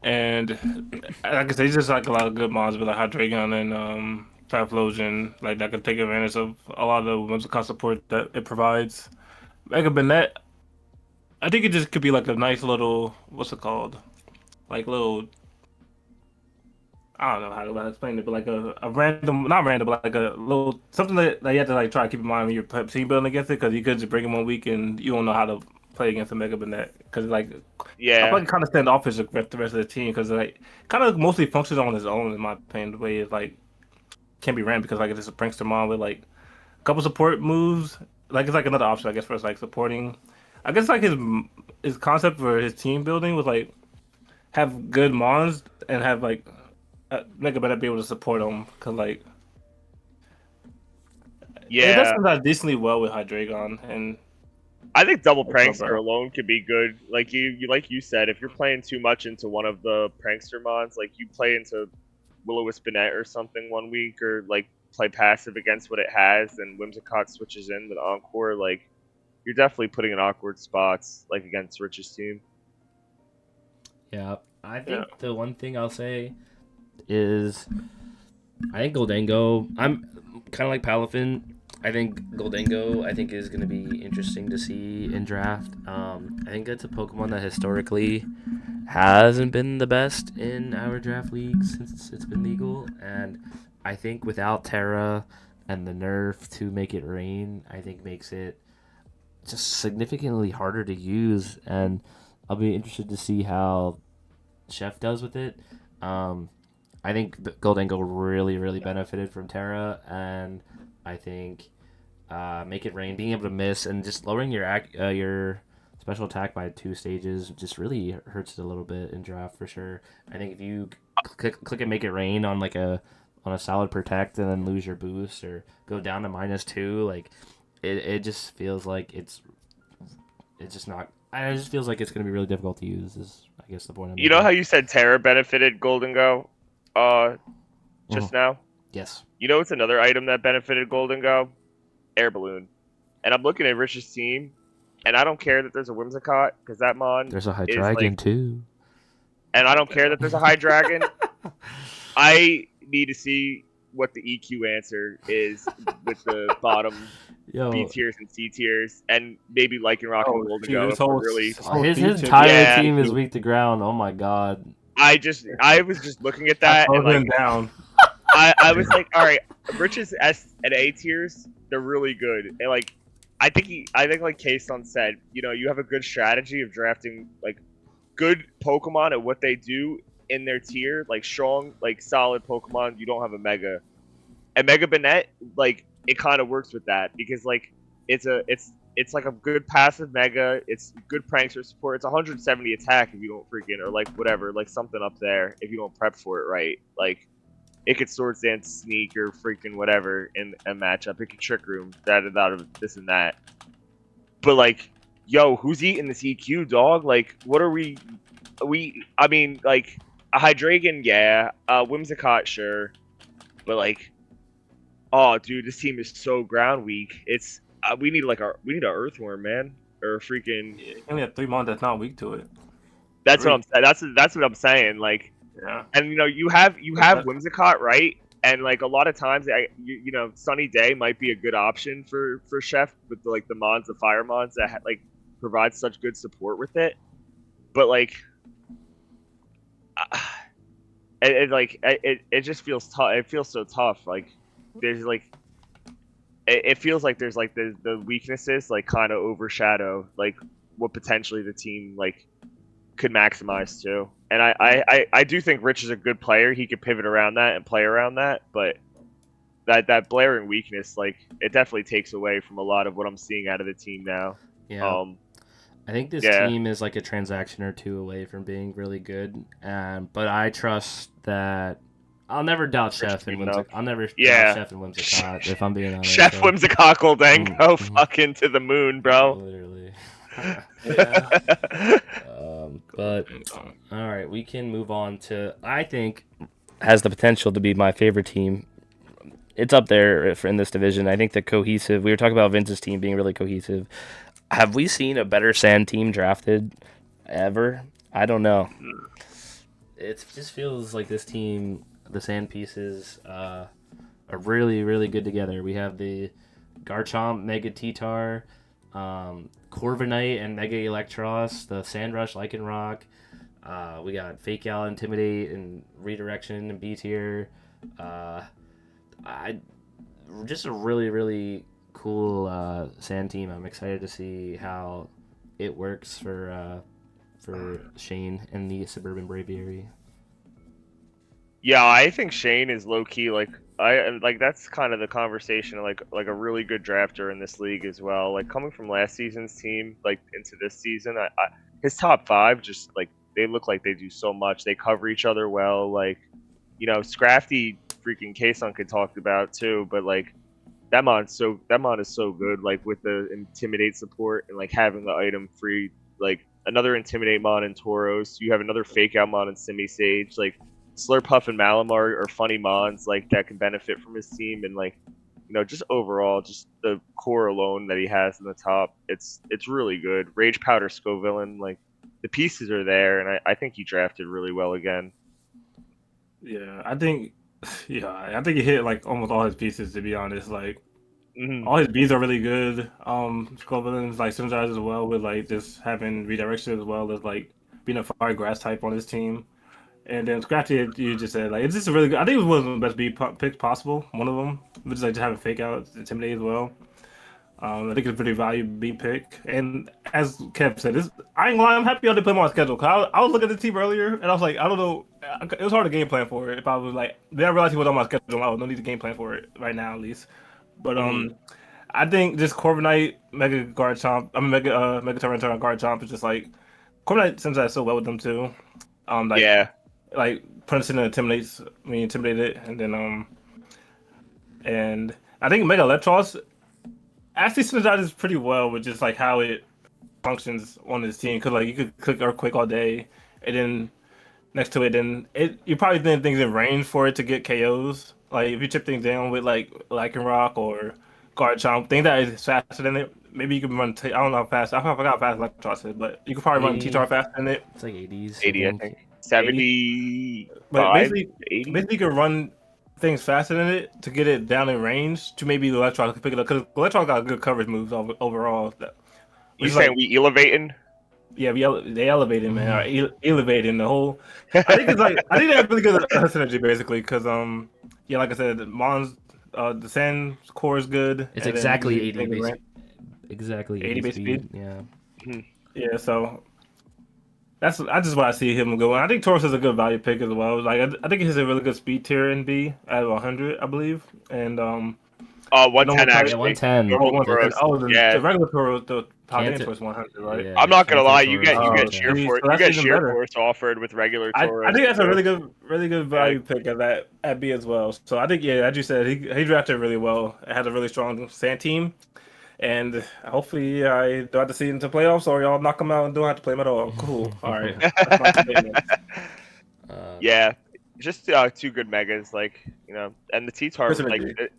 And like I said, he's just like a lot of good mons with like Hydreigon and Typhlosion, like that could take advantage of a lot of the Whimsicott support that it provides. Mega Banette, I think it just could be like a nice little, what's it called? Like little, I don't know how to explain it, but like a random, not random, but like a little something that you have to like try to keep in mind when you're team building against it, because you could just bring him 1 week and you don't know how to play against a Mega Banette, because like I Yeah. feel like kind of stand off with the rest of the team, because like kind of mostly functions on his own in my opinion. The way it like can be ran, because like it's just a prankster mod with like a couple support moves. Like it's like another option I guess for like supporting. I guess like his concept for his team building was like have good mons and have like Mega Banette be able to support them, because like it does Yeah. sometimes decently well with Hydreigon, and I think double That's no prankster bro. alone could be good. Like you said, if you're playing too much into one of the prankster mods, like you play into Will-O-Wisp Banette or something 1 week, or like play passive against what it has, and Whimsicott switches in with Encore, like you're definitely putting in awkward spots, like against Rich's team. Yeah, I think the one thing I'll say is I think Goldango. I'm kind of like Palafin. I think Goldango, is going to be interesting to see in draft. I think it's a Pokemon that historically hasn't been the best in our draft league since it's been legal. And I think without Terra and the nerf to make it rain, I think makes it just significantly harder to use. And I'll be interested to see how Chef does with it. I think Goldango really, really benefited from Terra, and I think Make It Rain, being able to miss and just lowering your special attack by 2 stages just really hurts it a little bit in draft for sure. I think if you click and Make It Rain on on a solid protect and then lose your boost or go down to -2, like it just feels like it's just not. It just feels like it's going to be really difficult to use. Is I guess the point. You know how you said Terra benefited Golden Go, just now? Yes. You know, it's another item that benefited Golden Go? Air balloon. And I'm looking at Rich's team, and I don't care that there's a Whimsicott because that mon There's a high is dragon like, too. and I don't care that there's a high dragon. I need to see what the EQ answer is with the bottom B Yo, tiers and C tiers, and maybe Lycanroc and Oh, Golden shoot, Go his if we're whole, really. his whole his feature- entire Yeah. team is weak to ground. Oh my god. I was just looking at I that and closed like him down. I was like, all right, Rich's S and A tiers, they're really good. And like I think like Kason said, you know, you have a good strategy of drafting like good Pokemon and what they do in their tier, like strong, like solid Pokemon. You don't have a Mega. And Mega Banette, like it kind of works with that because like it's like a good passive Mega. It's good Prankster support. It's 170 attack if you don't freaking or like whatever, like something up there if you don't prep for it right. Like it could Swords Dance, Sneak, or freaking whatever in a matchup. It could Trick Room, that, this and that. But like, yo, who's eating this EQ, dog? Like, what are we? I mean, like a Hydreigon, yeah. Whimsicott, sure. But like, oh, dude, this team is so ground weak. It's we need an Earthworm, man, or a freaking. He only had 3 months that's not weak to it. That's what I'm saying. That's what I'm saying. Like, Yeah. and you know, you have Whimsicott, right? And like a lot of times, you know, Sunny Day might be a good option for Chef with the mons, the fire mons that like provide such good support with it. But like, it just feels tough. It feels so tough. Like there's like it feels like there's like the weaknesses like kind of overshadow like what potentially the team like could maximize too. And I do think Rich is a good player. He could pivot around that and play around that, but that blaring weakness, like it definitely takes away from a lot of what I'm seeing out of the team now. Yeah. I think this team is like a transaction or two away from being really good. But I trust that I'll never doubt Chef and Whimsicott. I'll never doubt Chef and Whimsicott if I'm being honest. Chef Whimsicott will then go fucking to the moon, bro. Literally. Yeah. But all right, we can move on to I think has the potential to be my favorite team. It's up there in this division. I think the cohesive. We were talking about Vince's team being really cohesive. Have we seen a better Sand team drafted ever? I don't know. It just feels like this team, the Sand pieces, are really, really good together. We have the Garchomp, Mega T-Tar, Corviknight, and Mega Electros, the Sandrush, Lycanroc. We got Fake Out, Intimidate, and Redirection, and B tier. Just a really, really cool Sand team. I'm excited to see how it works for Shane and the Suburban Braviary. Yeah, I think Shane is low key like that's kind of the conversation like a really good drafter in this league as well. Like coming from last season's team like into this season, his top 5 just like they look like they do so much. They cover each other well. Like you know, Scrafty freaking Kason could talk about too, but like that mon is so good. Like with the Intimidate support and like having the item free, like another Intimidate mon in Tauros. You have another Fake Out mon in Simisage. Like Slurpuff and Malamar are funny mons like that can benefit from his team, and like you know just overall just the core alone that he has in the top, it's really good. Rage Powder Scovillain, like the pieces are there, and I think he drafted really well again. Yeah, I think he hit like almost all his pieces, to be honest. Like all his Bs are really good. Scovillain's like synergized as well with like just having redirection as well as like being a fire grass type on his team. And then Scratchy, you just said like it's just a really good. I think it was one of the best B picks possible. One of them, which is like just having Fake Out, Intimidate as well. I think it's a pretty valuable B pick. And as Kev said, I ain't lying. I'm happy I didn't put him on schedule. Cause I was looking at the team earlier, and I was like, I don't know. It was hard to game plan for it. If I was like, then I realized he was on my schedule. I no need to game plan for it right now, at least. But I think just Corviknight, Mega Garchomp, Mega Tyranitar, Garchomp is just like Corviknight synergizes so well with them too. Like Princeton intimidates me, intimidate it, and then and I think Mega Electros actually synergizes pretty well with just like how it functions on this team. Cause like you could click Earthquake all day, and then next to it, then you probably didn't think it's in range for it to get KOs. Like if you chip things down with like Lycanroc or Garchomp, thing that is faster than it. Maybe you can run. I don't know how fast. I forgot how fast Electros is, but you can probably run 80. T-Tar faster than it. It's like 80s, 80, I I think. think. 80. 75, But basically, 80. you can run things faster than it to get it down in range to maybe the Electron can pick it up because Electron got good coverage moves overall. You Which is saying like, we elevating? yeah, they elevated man, or elevating the whole. I think it's like I think they have really good synergy basically because yeah, like I said, Mon's the Sand core is good. It's and then exactly usually 80 take the base. rank- Exactly 80 base speed. Yeah. Yeah, so that's just what I see him going. I think Taurus is a good value pick as well. Like I think he's a really good speed tier in B at 100, I believe, and the normal 110 type. Yeah, actually. 110. Oh, Normal 110. Tauros. Oh, Yeah. the regular Taurus, the top Can't end it- Taurus 100, right? Yeah, I'm not gonna Cancer lie, Taurus you is get Oh, sheer 110. geez, force. so You that's get even sheer better. force offered with regular I Tauros. think that's a too. really good value pick at B as well. So I think yeah, as you said, he drafted really well. It had a really strong sand team, and hopefully I don't have to see him to playoffs or y'all knock him out and don't have to play him at all. Cool. All right, that's my statement. Yeah, just two good megas, like and the T-Tar, Good like synergy.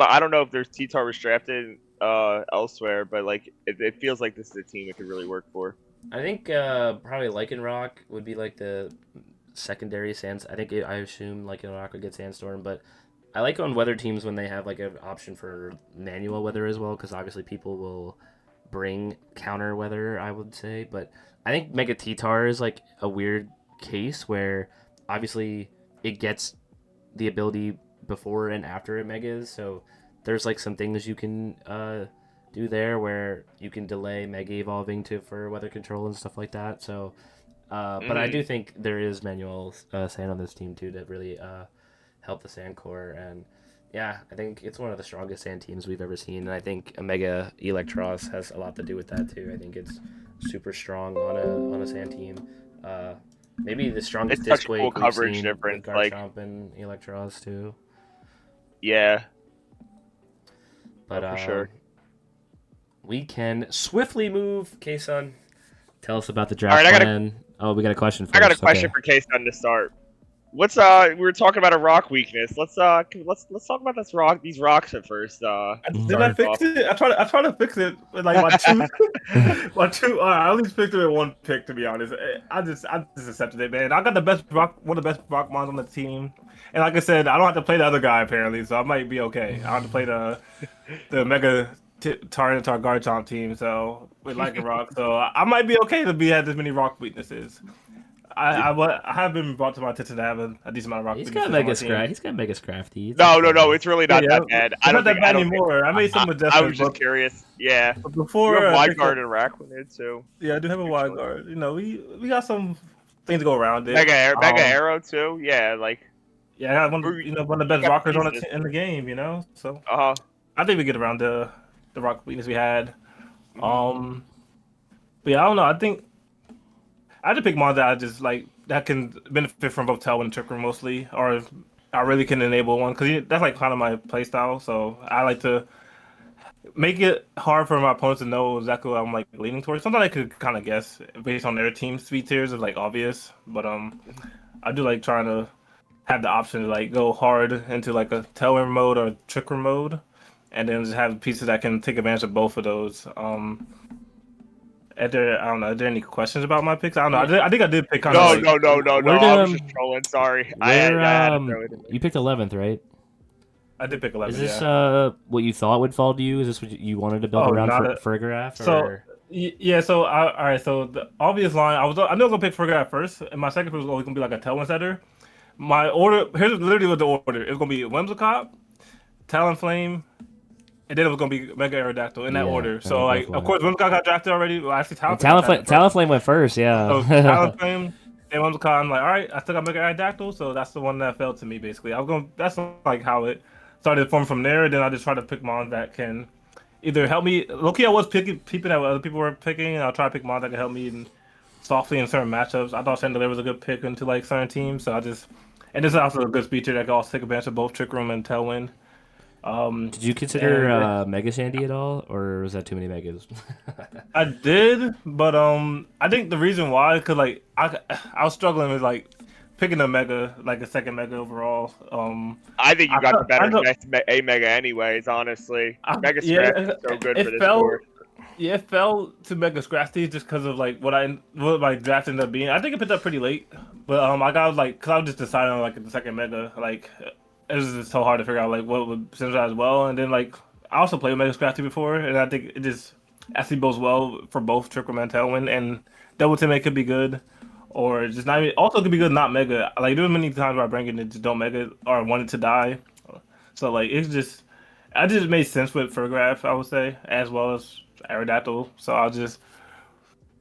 I don't know if there's T-Tar was drafted elsewhere, but like it feels like this is a team it could really work for. I think probably Lycanroc would be like the secondary Sands. I assume Lycanroc would get Sandstorm, but I like on weather teams when they have like an option for manual weather as well, because obviously people will bring counter weather, I would say. But I think Mega T-Tar is like a weird case where obviously it gets the ability before and after it megas, so there's like some things you can do there where you can delay mega evolving to for weather control and stuff like that. So but I do think there is manual sand on this team too to really help the sand core. And yeah, I think it's one of the strongest sand teams we've ever seen, and I think Omega Electros has a lot to do with that too. I think it's super strong on a sand team. Maybe the strongest It's such disc a wake cool we've coverage seen difference, with like- Garchomp and Electros too. Yeah, But for sure. we can swiftly move. K-Sun, tell us about the draft All right, plan. Oh, we got a question first. I got a question Okay. for K-Sun to start. What's we were talking about a rock weakness. Let's talk about these rocks at first. Did I fix it? I tried to fix it with like my two, my two. I only fixed it with one pick to be honest. I just accepted it, man. I got one of the best rock mons on the team, and like I said, I don't have to play the other guy apparently, so I might be okay. I have to play the Mega Tyranitar Garchomp team, so with Lycanroc, so I might be okay to have this many rock weaknesses. I have been brought to my attention to have a decent amount of rock He's weaknesses got on my team. He's got Mega Scrafty. No, it's really not that bad. It's not that bad anymore. I made some I adjustments. was just curious. Yeah, But you before have I wide picked guard up- and Raquin too. yeah, I do have a wide guard. You know, we got some things to go around it. Mega Um, Arrow too. Yeah, like Yeah, I got one of the best got rockers on pieces. in the game. You know, so uh I think we get around the rock weakness we had. But yeah, I don't know. I think I just pick mons that I just like that can benefit from both Tailwind and Trick Room mostly, or if I really can enable one because that's like kind of my play style. So I like to make it hard for my opponents to know exactly what I'm like leaning towards. Sometimes I could kind of guess based on their team speed tiers is like obvious, but I do like trying to have the option to like go hard into like a Tailwind mode or Trick Room mode, and then just have pieces that can take advantage of both of those. I don't know. Are there any questions about my picks? I don't know. I think I did pick kind of. no. Where I was did, just trolling. Sorry, I Where, had to throw it in there. you picked 11th, right? I did pick 11. Is this yeah. what you thought would fall to you? Is this what you wanted to build Oh, around not for a graph? So Or? yeah. So all right. So the obvious line. I knew I was gonna pick Forgot first, and my second pick was always gonna be like a Tailwind setter. My order here's literally what the order. It was gonna be Whimsicott, Talonflame, and then it was gonna be Mega Aerodactyl in that Yeah, order. that So was like, both of course, Whimsicott got drafted already. Well, actually, Talonflame went first, yeah. So Talonflame, then Whimsicott. I'm like, all right, I still got Mega Aerodactyl, so that's the one that fell to me basically. I was going. That's like how it started to form from there. Then I just try to pick mons that can either help me. Loki, I was peeping at what other people were picking, and I'll try to pick mons that can help me softly in certain matchups. I thought Chandelier was a good pick into like certain teams, so and this is also a good feature that can also take advantage of both Trick Room and Tailwind. Did you consider Mega Sandy at all, or was that too many megas? I did, but I think the reason why, cause like I was struggling with like picking a mega, like a second mega overall. I think you got the better I know, A mega anyways. Honestly, Mega yeah, Scratch is so good for it this fell. board. Yeah, it fell to Mega Scrafty just because of like what my draft ended up being. I think it picked up pretty late, but I got like because I was just deciding on like the second Mega. Like it was just so hard to figure out like what would synergize well, and then like I also played Mega Scrafty before, and I think it just actually bodes well for both Trickle Man Tailwind and Double Teammate could be good, or just not even, also could be good not Mega. Like there were many times where I bring it and just don't Mega or want it to die, so like it's just. I just made sense with Furgraph, I would say, as well as Aerodactyl. So I'll just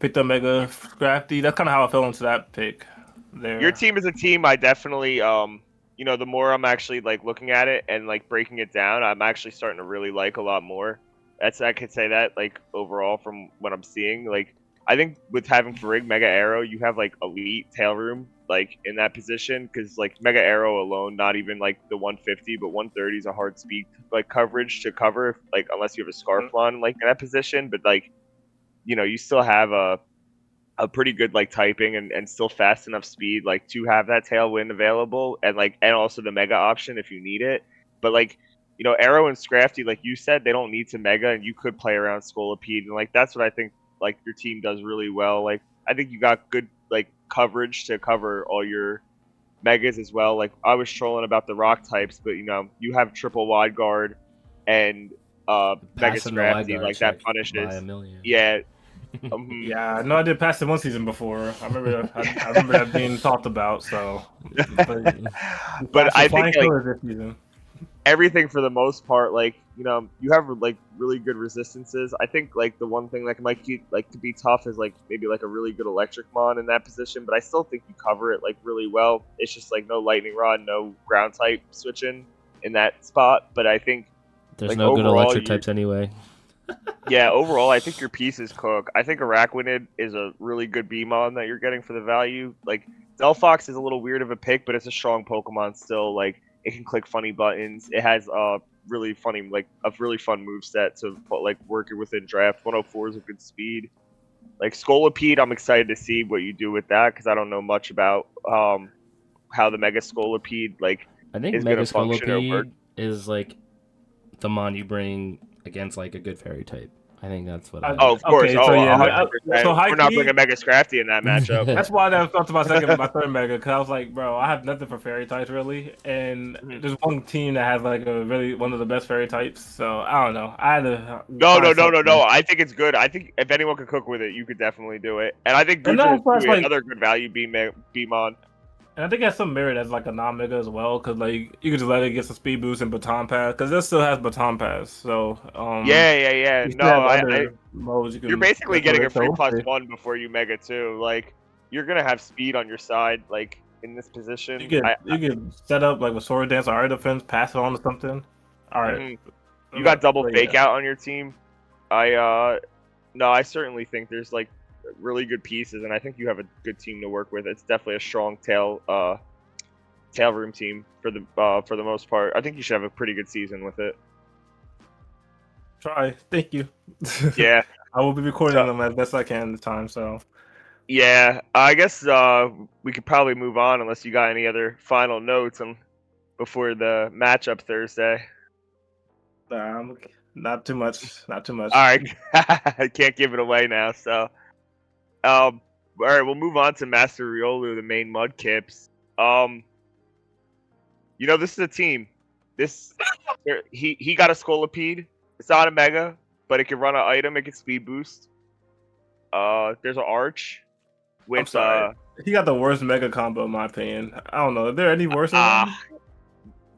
pick the Mega Scrafty. That's kind of how I fell into that pick Your there. team is a team I definitely the more I'm actually like looking at it and like breaking it down, I'm actually starting to really like a lot more. I could say that like overall from what I'm seeing. Like I think with having Farig Mega Arrow, you have like elite tail room like in that position because like Mega Arrow alone, not even like the 150, but 130 is a hard speed like coverage to cover like unless you have a Scarf on like in that position. But like you still have a pretty good like typing and still fast enough speed like to have that tailwind available and also the mega option if you need it. But like Arrow and Scrafty, like you said, they don't need to mega and you could play around Scolipede and like that's what I think like your team does really well. Like I think you got good like coverage to cover all your megas as well. Like I was trolling about the rock types, but you have triple wide guard and mega Passing the wide Scrafty guard like that check by a punishes. million. Yeah. Yeah, I know I did pass it one season before. I remember that being talked about. So, but But I think flying like colors this season. everything for the most part, like you have like really good resistances. I think like the one thing that might keep like to be tough is like maybe like a really good electric mon in that position, but I still think you cover it like really well. It's just like no lightning rod, no ground type switching in that spot. But I think There's like no good overall, electric types anyway. yeah, overall, I think your pieces cook. I think Araquanid is a really good Beamon that you're getting for the value. Like Delphox is a little weird of a pick, but it's a strong Pokemon still. Like it can click funny buttons. It has really funny like a really fun move set to like work it within draft. 104 is a good speed. Like Scolipede, I'm excited to see what you do with that because I don't know much about how the Mega Scolipede like I think is Mega gonna function or work. Scolipede is like the mon you bring against like a good fairy type. I think that's what I. Oh, of course. Okay, Oh, so yeah, 100%. so high We're not key. bringing Mega Scrafty in that matchup. That's why I thought to my third mega because I was like, bro, I have nothing for fairy types really, and Mhm. there's one team that has like a really one of the best fairy types. So I don't know. I had to No, find no, no, no, something. no. I think it's good. I think if anyone could cook with it, you could definitely do it. And I think And Goodra is that's too, like, another good value Beamon. and I think it has some merit as like a non mega as well, because like you could just let it get some speed boost and baton pass, because this still has baton pass. So Yeah, yeah, yeah. you No, still have I other modes you you're can basically mess with getting a it. So free we'll plus see. one before you mega too. Like you're gonna have speed on your side, like in this You position. could you could set up like a sword dance or air defense, pass it on to something. All right, Mhm. You got double but fake yeah. out on your team. No, I certainly think there's like really good pieces, and I think you have a good team to work with. It's definitely a strong tail room team for the most part. I think you should have a pretty good season with it. Try. Thank you. Yeah. I will be recording So them as best I can this time. So yeah, I guess we could probably move on unless you got any other final notes on before the matchup Thursday. not too much. Not too much. All right, I can't give it away now. So all right, we'll move on to Master Riolu, the main Mudkips. This is a team. This he got a Scolipede. It's not a mega, but it can run an item. It can speed boost. There's an Arch I'm with sorry. He got the worst mega combo in my opinion. I don't know. Are there any worse than ah him?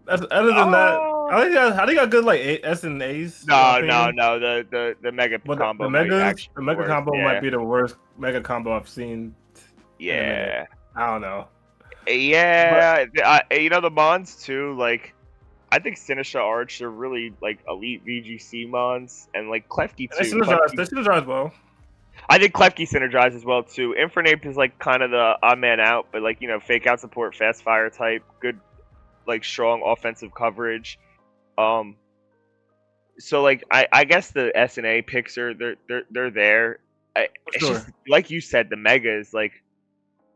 Other than that, I think I got good like S and A's in my no, no, opinion. no. The mega But combo might actually the be mega worse. combo might Yeah, be the worst mega combo I've seen in a minute. yeah, I don't know. But yeah. The Mons too. Like I think Sinistra Arch are really like elite VGC Mons, and like Klefki and they too. synergize. Klefki, They synergize well. I think Klefki synergizes as well too. Infernape is like kind of the odd man out, but like fake out support, fast fire type, good like strong offensive coverage. Um, so like I guess the S and A picks are they're there. For It's sure. just like you said, the mega is like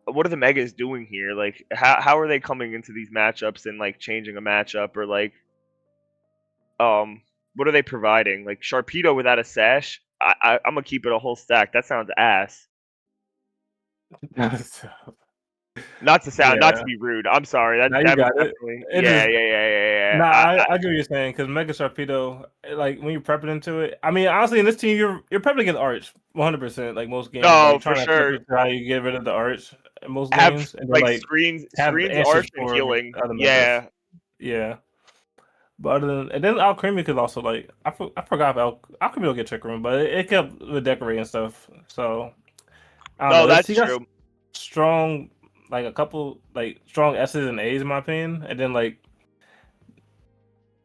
what are the Megas doing here? Like, how are they coming into these matchups and like changing a matchup or like what are they providing? Like Sharpedo without a sash? I'm gonna keep it a whole stack. That sounds ass. Not Yeah. to be rude. I'm sorry. That Now you that got it. definitely. It Yeah, is. yeah, yeah, yeah, Nah, yeah. I get what you're saying because Mega Sharpedo, like when you're prepping into it. I mean, honestly, in this team, you're prepping against Arch 100%. Like most games, No, like for trying to prep sure. it to how you get rid of the Arch in most Have games, and then like like have screens, answers arch, and for healing. other Megas. Yeah. Yeah, but other than and then Alcremie could also like I forgot if Alcremie will get Trick Room, but it kept the decorate and stuff. So I don't No, know. It's, that's he got true. strong like a couple like strong S's and A's in my opinion, and then like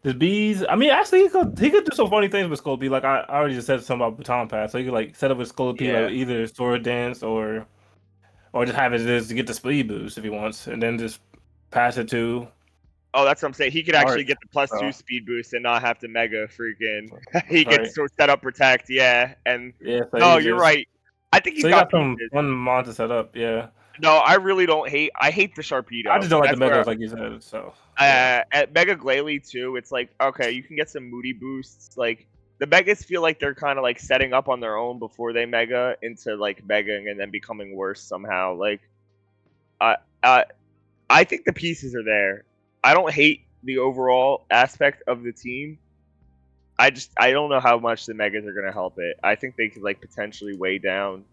the bees. I mean, actually, he could do some funny things with Skull Like I already just said something about Baton Pass, so he could like set up with Skull Yeah. like either Sword Dance or just have it just to get the speed boost if he wants, and then just pass it to Oh, that's what I'm saying. He could actually Art. get the plus 2 So speed boost and not have to mega freaking. He could right, sort of set up protect, yeah. And yeah. So no, he you're just right. I think he's so he got got some pieces. fun mon to set up. Yeah, No, I really don't hate. I hate the I Sharpedo. just don't like the That's where megas like you said. So yeah, at Mega Glalie too. It's like okay, you can get some moody boosts. Like the Megas feel like they're kind of like setting up on their own before they mega into like megaing and then becoming worse somehow. Like I I I think the pieces are there. I don't hate the overall aspect of the team. I don't know how much the megas are gonna help it. I think they could like potentially weigh down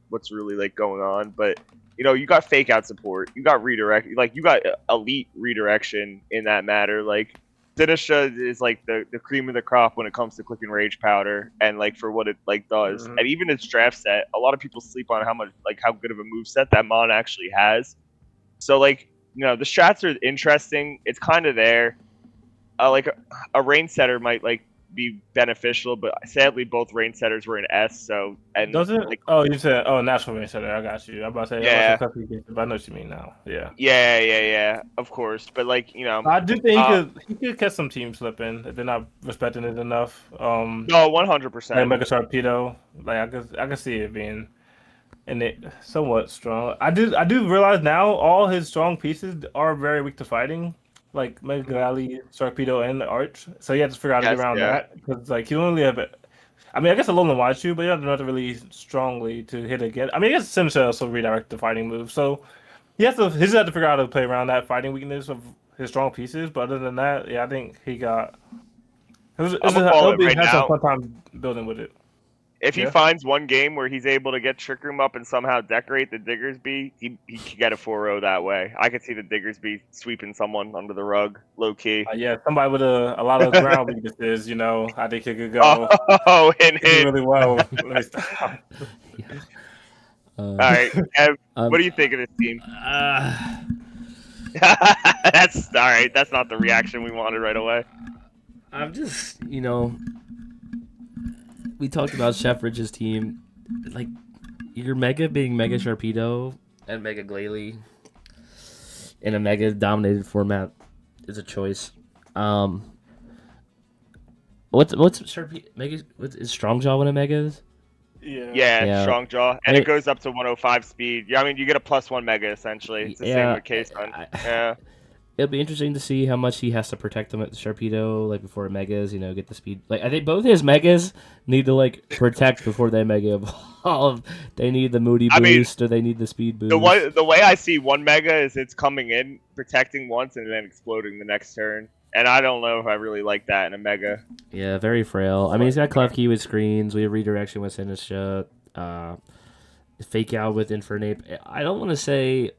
what's really like going on. But you know, you got fake out support, you got redirect, like you got elite redirection in that matter. Like Sinistra is like the cream of the crop when it comes to clicking rage powder and like for what it like does. Mhm. And even its draft set, a lot of people sleep on how much like how good of a move set that mon actually has. So like you know the strats are interesting. It's kind of there. Like a rain setter might like be beneficial, but sadly both rain setters were in S. So and Does it? like Oh, you said natural range setter. I got you. I'm about to say yeah, but I know what you mean now. Yeah. yeah, of course. But like you know, I do think uh, he could catch some team slipping if they're not respecting it enough. no, 100 Like percent. Mega Sharpedo, like I could see it being and it somewhat strong. I do realize now all his strong pieces are very weak to fighting, like Mega Rally, Sharpedo, and the Arch. So you have to figure out how to get Yes, around yeah. that because like you only have. I mean, I guess Alolan Watchu, but you have to know to really strongly to hit again. I mean, I guess Sinister also redirect the fighting move, so he just have to figure out how to play around that fighting weakness of his strong pieces. But other than that, yeah, I think he got. I'm gonna call It'll it be right have some now. fun time building with it. If he Yeah. finds one game where he's able to get Trick Room up and somehow decorate the Diggersby, he could get a 4-0 that way. I could see the Diggersby sweeping someone under the rug, low key. Yeah, somebody with a lot of ground weaknesses, I think it could go Oh, hint, it could do hint. really well. Let me stop. Yeah. All right, Kev, what Um, do you think of this team? uh, That's all right. That's not the reaction we wanted right away. I'm just, we talked about Chef Rich's team. Like, your Mega being Mega Sharpedo and Mega Glalie in a Mega dominated format is a choice. What's Sharpedo? Mega? What is Strongjaw when a Mega is? Yeah. Yeah, Yeah. strong jaw, I and mean, it goes up to 105 speed. Yeah, I mean you get a +1 mega essentially. It's the same yeah. with K-Sun. Yeah. It'll be interesting to see how much he has to protect them at the Sharpedo, like before Megas, get the speed. Like I think both his Megas need to like protect before they Mega evolve. They need the Moody I mean, boost or they need the speed boost. the way I see one mega is it's coming in, protecting once, and then exploding the next turn. And I don't know if I really like that in a mega. Yeah, very frail. I mean, he's got Klefki with screens. We have redirection with Sinistra. Fake out with Infernape. I don't want to say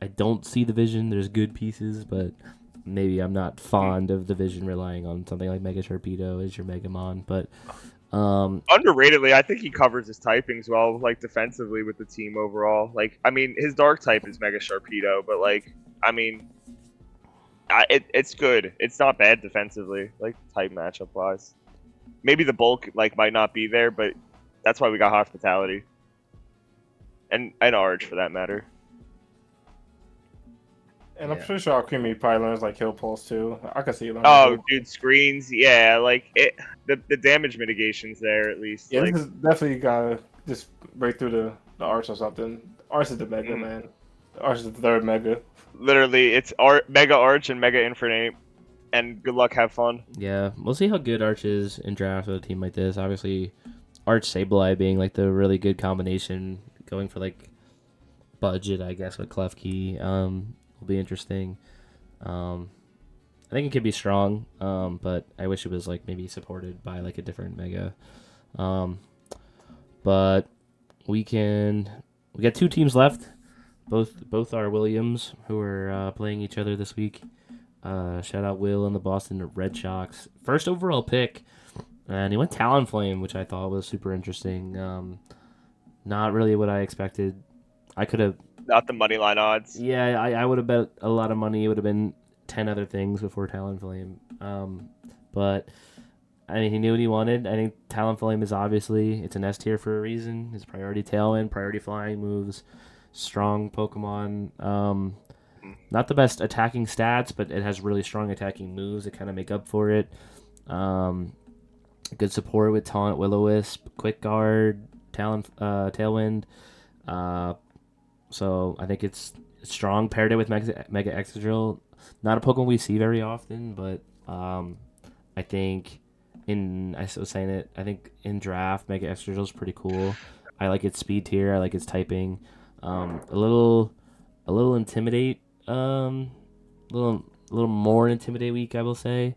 I don't see the vision. There's good pieces, but maybe I'm not fond of the vision relying on something like Mega Sharpedo as your Megamon. But Underratedly, I think he covers his typings well, like defensively with the team overall. Like, I mean, his dark type is Mega Sharpedo, but like, I mean, it's good. It's not bad defensively, like type matchup wise. Maybe the bulk like might not be there, but that's why we got hospitality and Arch for that matter. And I'm Yeah. pretty sure Alcremie probably learns like Kill Pulse too. I can see it. Oh, dude, screens, yeah, like the damage mitigation's there at least. Yeah, Like, this is definitely gotta just break through the arch or something. Arch is the mega, Mm. man. Arch is the third mega. Literally, it's Mega Arch and Mega Infernape, and good luck, have fun. Yeah, we'll see how good Arch is in draft with a team like this. Obviously, Arch Sableye being like the really good combination, going for like budget, I guess, with Klefki, will be interesting. I think it could be strong, but I wish it was like maybe supported by like a different mega. Um, but we got two teams left. Both are Williams who are playing each other this week. Shout out Will and the Boston Red Sox. First overall pick, and he went Talonflame, which I thought was super interesting. Not really what I expected. I could have, Not the money line odds. yeah, I would have bet a lot of money. It would have been 10 other things before Talonflame. But I mean, he knew what he wanted. I think Talonflame is obviously it's an S tier for a reason. His priority Tailwind, priority flying moves, strong Pokemon. Not the best attacking stats, but it has really strong attacking moves that kind of make up for it. Good support with Taunt, Will-O-Wisp, Quick Guard, Tailwind. So I think it's strong. Paired it with Mega Excadrill. Not a Pokemon we see very often, but I think I was saying it. I think in draft, Mega Excadrill is pretty cool. I like its speed tier. I like its typing. A little intimidate. Little more intimidate weak, I will say.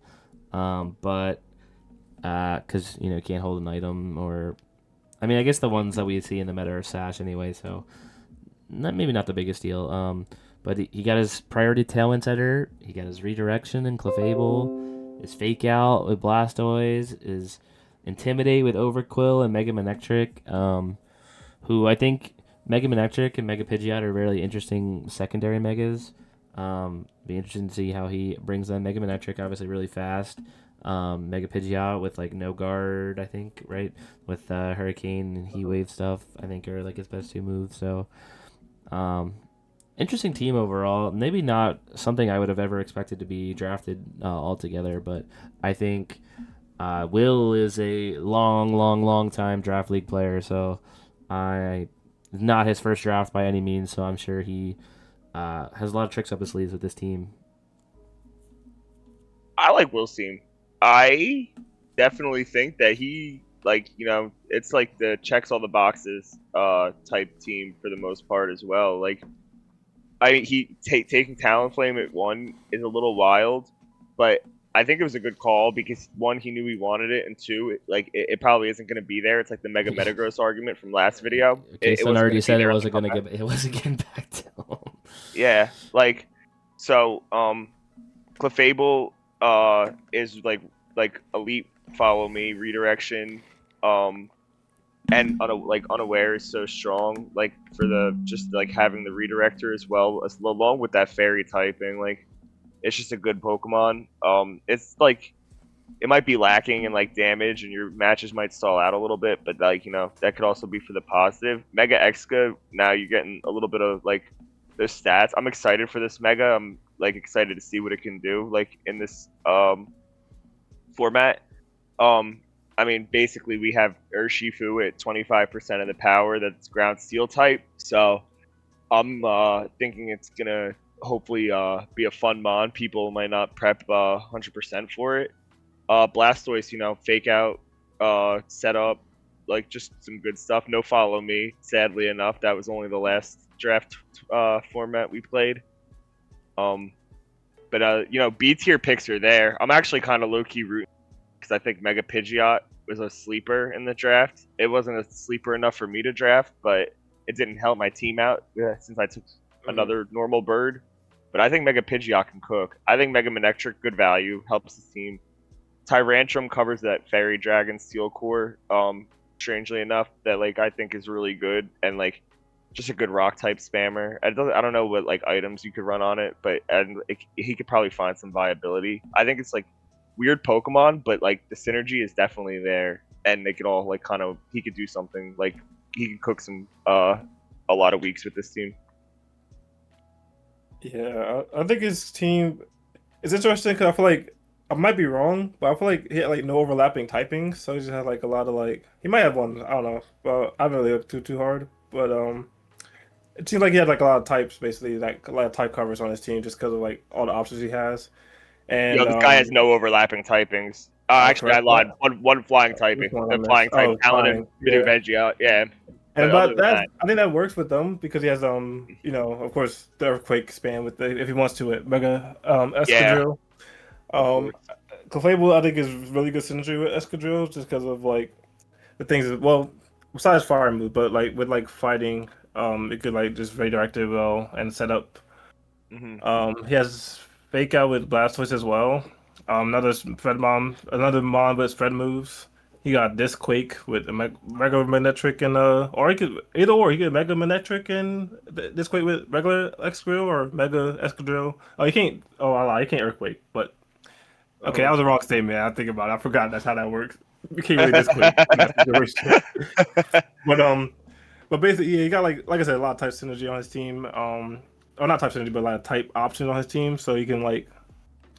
But because you can't hold an item, or I mean, I guess the ones that we see in the meta are Sash anyway, so maybe not the biggest deal. But he got his priority Tailwind setter. He got his redirection and Clefable. His fake out with Blastoise. His intimidate with Overquill and Mega Manectric. Who I think Mega Manectric and Mega Pidgeot are really interesting secondary megas. Be interesting to see how he brings them. Mega Manectric obviously really fast. Mega Pidgeot with like no guard, I think, right? With Hurricane and Heat Wave stuff, I think are like his best two moves. So, interesting team overall. Maybe not something I would have ever expected to be drafted altogether, but I think Will is a long time draft league player. So, not his first draft by any means. So I'm sure he has a lot of tricks up his sleeves with this team. I like Will's team. I definitely think that he it's like the checks all the boxes type team for the most part as well. Like taking Talonflame at 1 is a little wild, but I think it was a good call because 1, he knew he wanted it, and 2, it probably isn't going to be there. It's like the Mega Metagross argument from last video. Jason already said it wasn't going going to get. It wasn't getting back to him. Yeah, so Clefable is like elite follow me redirection, and unaware is so strong, like for the just like having the redirector as well as along with that fairy typing, like it's just a good Pokemon. It's like it might be lacking in like damage and your matches might stall out a little bit, but that could also be for the positive. Mega Exca, now you're getting a little bit of like the stats. I'm excited for this Mega. I'm like excited to see what it can do like in this format. I mean, basically, we have Urshifu at 25% of the power. That's ground steel type. So I'm thinking it's going to hopefully be a fun mon. People might not prep 100% for it. Blastoise, fake out, set up, like just some good stuff. No follow me, sadly enough. That was only the last draft format we played. But B tier picks are there. I'm actually kind of low key rooting because I think Mega Pidgeot was a sleeper in the draft. It wasn't a sleeper enough for me to draft, but it didn't help my team out since I took another normal bird. But I think Mega Pidgeot can cook. I think Mega Manectric, good value, helps the team. Tyrantrum covers that Fairy Dragon Steel Core, strangely enough, that I think is really good and just a good rock type spammer. I don't know what items you could run on it, but he could probably find some viability. I think it's weird Pokemon, but the synergy is definitely there, and they could all he could do something he could cook some a lot of weeks with this team. Yeah, I think his team is interesting because I feel like I might be wrong, but I feel like he had no overlapping typing, so he just had a lot of he might have one, I don't know, but I haven't really looked too hard, but it seems like he had like a lot of types, basically, like a lot of type covers on his team, just because of like all the options he has. Yo, And this guy has no overlapping typings. Actually, I correct. lied. One flying Which typing. one I The missed? flying type, Oh, Paladin, fine. Voodoo Yeah. Veggie. Yeah, but And other but than that's that, I think that works with them because he has of course the earthquake span with if he wants to it mega yeah, escadrille. of Um course. Clefable I think is really good synergy with escadrille just because of like the things well besides fire move but like with like fighting it could like just redirect it well and set up. Hmm. He has fake out with Blastoise as well. Another mon with spread moves. He got this Quake with a regular Manectric and or he could either or he could Mega Manectric and this Quake with regular Excadrill or Mega Excadrill. Oh, he can't. Oh, I lied. He can't Earthquake. But okay, that was a wrong statement. I think about it. I forgot that's how that works. You can't really disquake in that situation. But but basically, yeah, he got like I said, a lot of type synergy on his team. Or not type synergy, but a lot of type options on his team, so he can like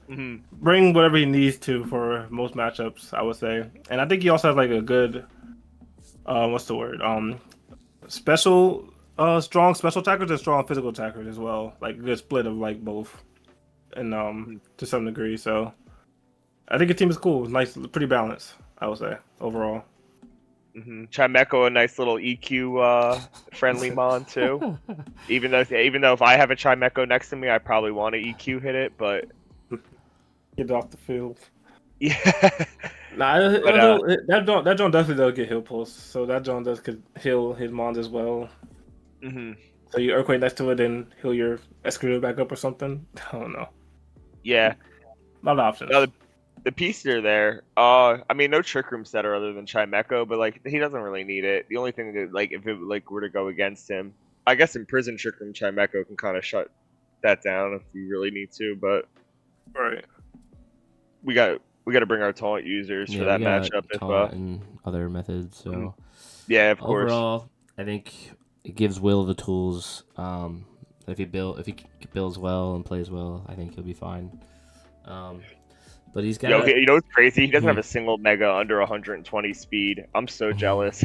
Hmm. bring whatever he needs to for most matchups. I would say, and I think he also has like a good what's the word special strong special attackers and strong physical attackers as well. Like a good split of like both, and to some degree. So I think the team is cool, nice, pretty balanced. I would say overall. Chimecho, a nice little EQ friendly mon too. Even though if I have a Chimecho next to me, I probably want to EQ hit it, but Get off the field. yeah. Nah, But that John definitely does get heal pulse, so that John does could heal his mons as well. mhm. So you earthquake next to it, then heal your Escudero back up or something. I don't know. Yeah. A lot of options. No, the pieces are there. I mean, no trick room setter other than Chimecho, but like he doesn't really need it. The only thing that like if it like were to go against him, I guess in prison trick room Chimecho can kind of shut that down if we really need to. But Right. we got to bring our taunt users for Yeah, that we got matchup. taunt and other methods. So Yeah, of course. overall, I think it gives Will the tools. If he builds well and plays well, I think he'll be fine. But he's got. Yo, you know what's crazy? He doesn't Mhm. have a single mega under 120 speed. I'm so jealous.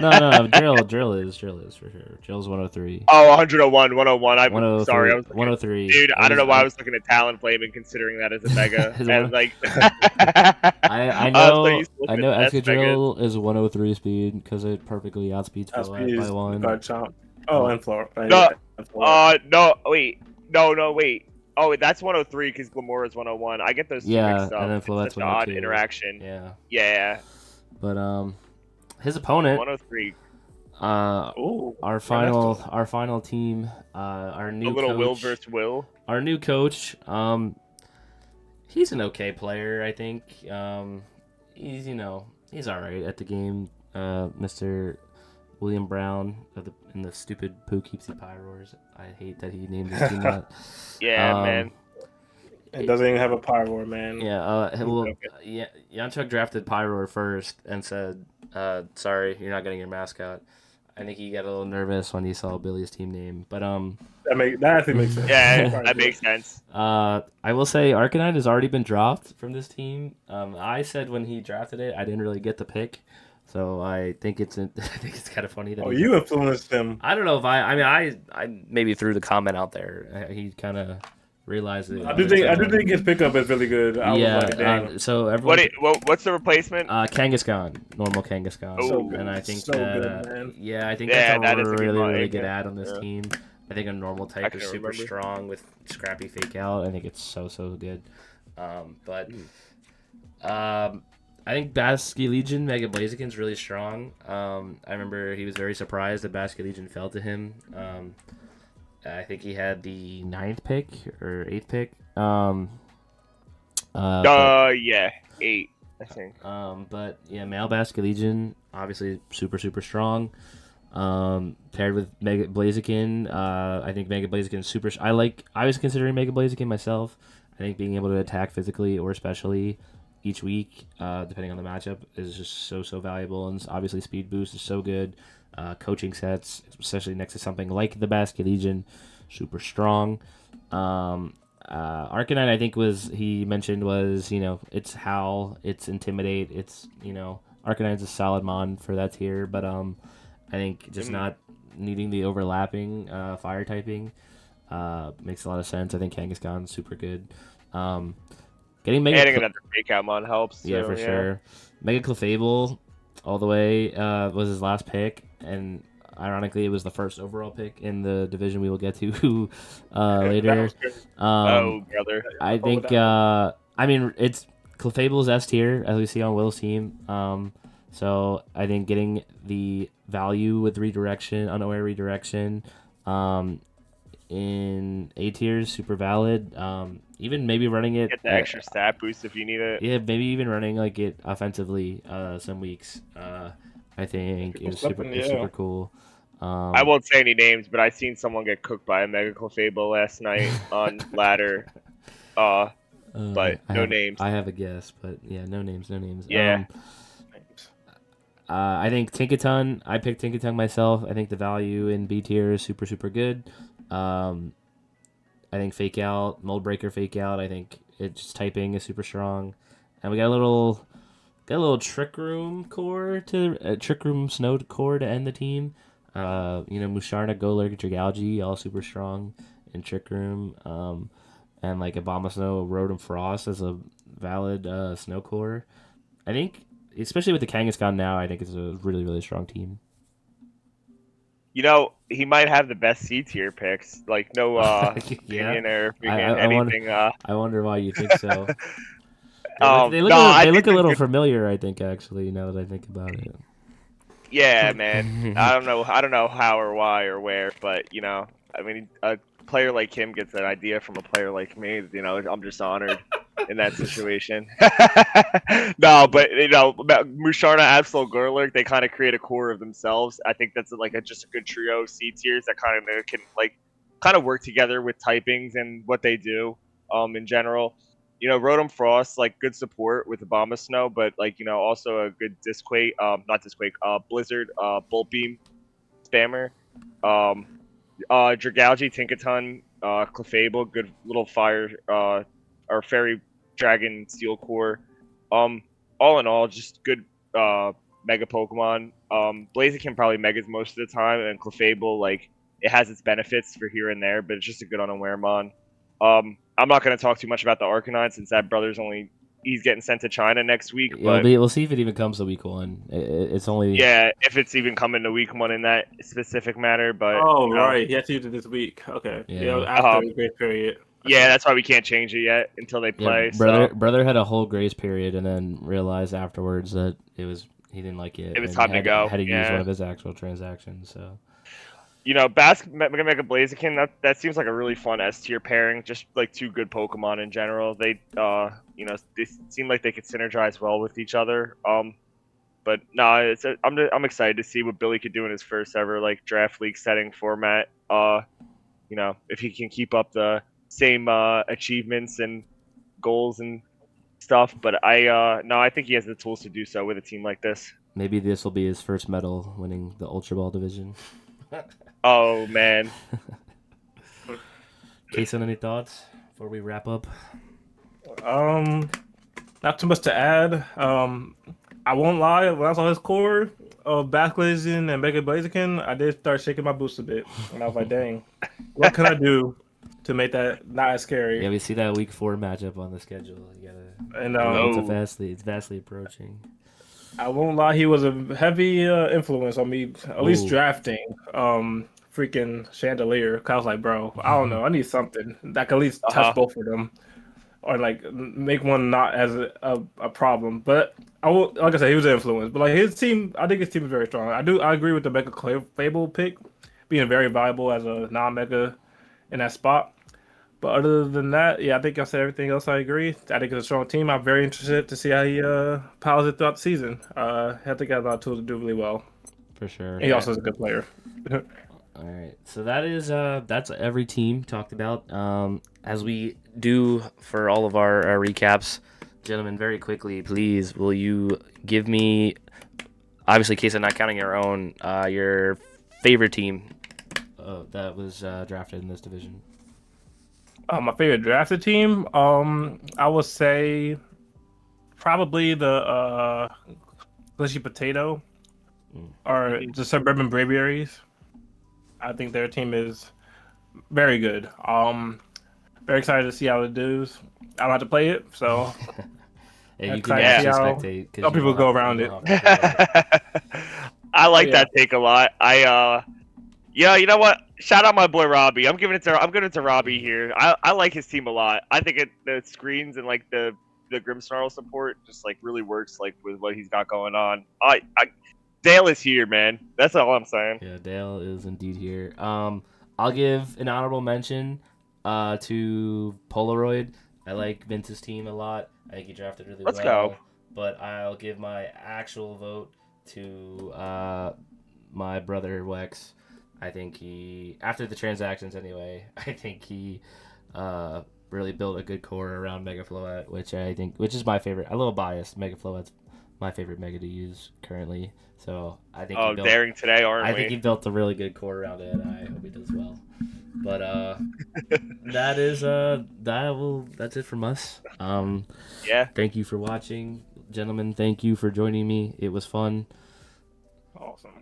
No, drill is for sure. Drill's 103. Oh, 101, 101. I'm sorry. 103. I was looking 103. dude, I don't know why I was looking at Talonflame and considering that as a mega. His And one- like, I I'm so know used to I looking know at S megas. Excadrill is 103 speed because it perfectly outspeeds That's Floette by one. guard chomp. Oh, and floor. No, And floor. no, wait, no, wait. Oh, wait, that's 103 because Glamour is 101. I get those two Yeah, mixed up. and then It's Floette's such an odd 102. interaction. Yeah, Yeah, but his opponent, 103. Oh, our final team, our A new little coach, Will versus Will. our new coach. He's an okay player, I think. He's he's all right at the game. Mr. William Brown in the stupid Poughkeepsie Pyroars. I hate that he named his team that. Yeah, man. it doesn't even have a Pyro, man. Yeah. Well, yeah. Yanchuk drafted Pyroar first and said, "Sorry, you're not getting your mascot." I think he got a little nervous when he saw Billy's team name, but That actually makes sense. Yeah, that makes sense. I will say Arcanine has already been dropped from this team. I said when he drafted it, I didn't really get the pick, so I think it's I think it's kind of funny that. Oh, you influenced him. I don't know if I maybe threw the comment out there. He kind of realized it. I do think his pickup is really good. I was like, dang. So everyone. What's the replacement? Kangaskhan, normal Kangaskhan, So good. and I think So that good, man. yeah, I think Yeah, that's that is a good really line, good yeah. ad on this team. I think a normal I type is can super remember. strong with scrappy fake out. I think it's so good. But I think Basque Legion Mega Blaziken's really strong. I remember he was very surprised that Basque Legion fell to him. I think he had the 9th pick or 8th pick. Yeah, 8, I think. But yeah, male Basque Legion, obviously super strong. Paired with Mega Blaziken, I think Mega Blaziken is super. I was considering Mega Blaziken myself. I think being able to attack physically or specially each week, depending on the matchup, is just so valuable. And obviously, speed boost is so good. Coaching sets, especially next to something like the Basque Legion, super strong. Arcanine, I think he mentioned was it's Howl, it's Intimidate, it's Arcanine's a solid mon for that tier, but I think just not needing the overlapping fire typing makes a lot of sense. I think Kangaskhan's super good. Getting Mega Adding another fake Outmon helps too. yeah, for sure. Mega Clefable all the way was his last pick, and ironically, it was the first overall pick in the division we will get to later. Oh, brother. I think I mean it's Clefable's S tier as we see on Will's team. So I think getting the value with redirection, unaware redirection, in A tier is super valid. Even maybe running it Get the extra stat boost if you need it. yeah, maybe even running like it offensively some weeks. I think is super cool. I won't say any names, but I seen someone get cooked by a Mega Clefable last night on ladder. But no names. I have a guess, but yeah, no names. Yeah. I think Tinkaton. I picked Tinkaton myself. I think the value in B tier is super good. I think Fake Out, Mold Breaker Fake Out. I think it's typing is super strong, and we got a little Trick Room core to Trick Room Snow core to end the team. Musharna, Golurk, Dragalge, all super strong in Trick Room. And like Abomasnow, Rotom Frost as a valid snow core. I think, especially with the Kangaskhan now, I think it's a really strong team. He might have the best C tier picks. Like no opinion or anything. I wonder why you think so. They look a little familiar. I think actually, now that I think about it. Yeah, man. I don't know how or why or where, but I mean, a player like him gets an idea from a player like me. I'm just honored in that situation. No, but Musharna, Absol, Gorlurk, they kind of create a core of themselves. I think that's just a good trio of C tiers that kind of work together with typings and what they do in general. Rotom Frost, good support with Abomasnow, but also a good Disquake, not Disquake, Blizzard, Bolt Beam spammer. Dragalge, Tinkaton, Clefable, good little fire, or Fairy Dragon Steel Core. All in all, just good Mega Pokemon. Blaziken probably Megas most of the time, and Clefable, it has its benefits for here and there, but it's just a good unaware mon. I'm not going to talk too much about the Arcanine since that brother's he's getting sent to China next week. But we'll see if it even comes to week 1. It's only if it's even coming to week 1 in that specific matter. But right, he has to use it this week. Okay, after the grace period. Yeah, that's why we can't change it yet until they play. Brother had a whole grace period and then realized afterwards that he didn't like it. It was time to go. Had to use one of his actual transactions. So. Mega Blaziken, that seems like a really fun S tier pairing. Just two good Pokemon in general. They they seem like they could synergize well with each other. But no, I'm excited to see what Billy could do in his first ever draft league setting format. If he can keep up the same achievements and goals and stuff. But I think he has the tools to do so with a team like this. Maybe this will be his first medal, winning the Ultra Ball division. Oh man. Kason, any thoughts before we wrap up? Not too much to add. I won't lie. When I saw his core of Blaziken and Mega Blaziken, I did start shaking my boots a bit, and I was like, "Dang, what can I do to make that not as scary?" Yeah, we see that week 4 matchup on the schedule. You gotta. And it's vastly approaching. I won't lie. He was a heavy influence on me, at least drafting. Freaking Chandelier. Cause I was like, bro, I don't know. I need something that can at least touch both of them, or make one not as a problem. But I will, like I said, he was an influence. But his team, I think his team is very strong. I agree with the Mega Clefable pick being very valuable as a non-mega in that spot. But other than that, yeah, I think I said everything else. I agree. I think it's a strong team. I'm very interested to see how he powers it throughout the season. I think he has a lot of tools to do really well. For sure. And he also is a good player. All right, so that's every team talked about. As we do for all of our recaps, gentlemen, very quickly, please, will you give me, obviously, Kesa, not counting your own, your favorite team that was drafted in this division? My favorite drafted team, I would say probably the Glitchy Potato or the Suburban Braviaries. I think their team is very good. Very excited to see how it does. I'm about to play it, so And you can excited to see actually how spectate because people go around it. I like Yeah. that take a lot. Yeah, you know what? Shout out my boy Robbie. I'm giving it to Robbie here. I like his team a lot. I think the screens and like the Grimmsnarl support just like really works like with what he's got going on. Dale is here, man. That's all I'm saying. Yeah, Dale is indeed here. I'll give an honorable mention to Polaroid. I like Vince's team a lot. I think he drafted really Let's well. go. But I'll give my actual vote to my brother Wex. I think he, after the transactions anyway, I think he really built a good core around Mega Floette, which is my favorite. A little biased. Mega Floette's my favorite Mega to use currently. So I think Oh, daring today, aren't I we? think he built a really good core around it, and I hope he does well. But that's it from us. Yeah. Thank you for watching, gentlemen. Thank you for joining me. It was fun. Awesome.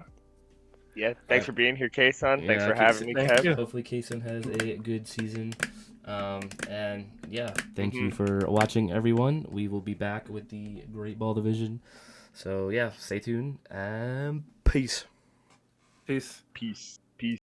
Yeah. Thanks for being here, K-Son. Thanks Yeah, for having me, Thank Kev. you. Hopefully, Kason has a good season. And yeah, thank you Mhm. for watching, everyone. We will be back with the Great Ball Division. So yeah, stay tuned and peace. Peace. Peace. Peace.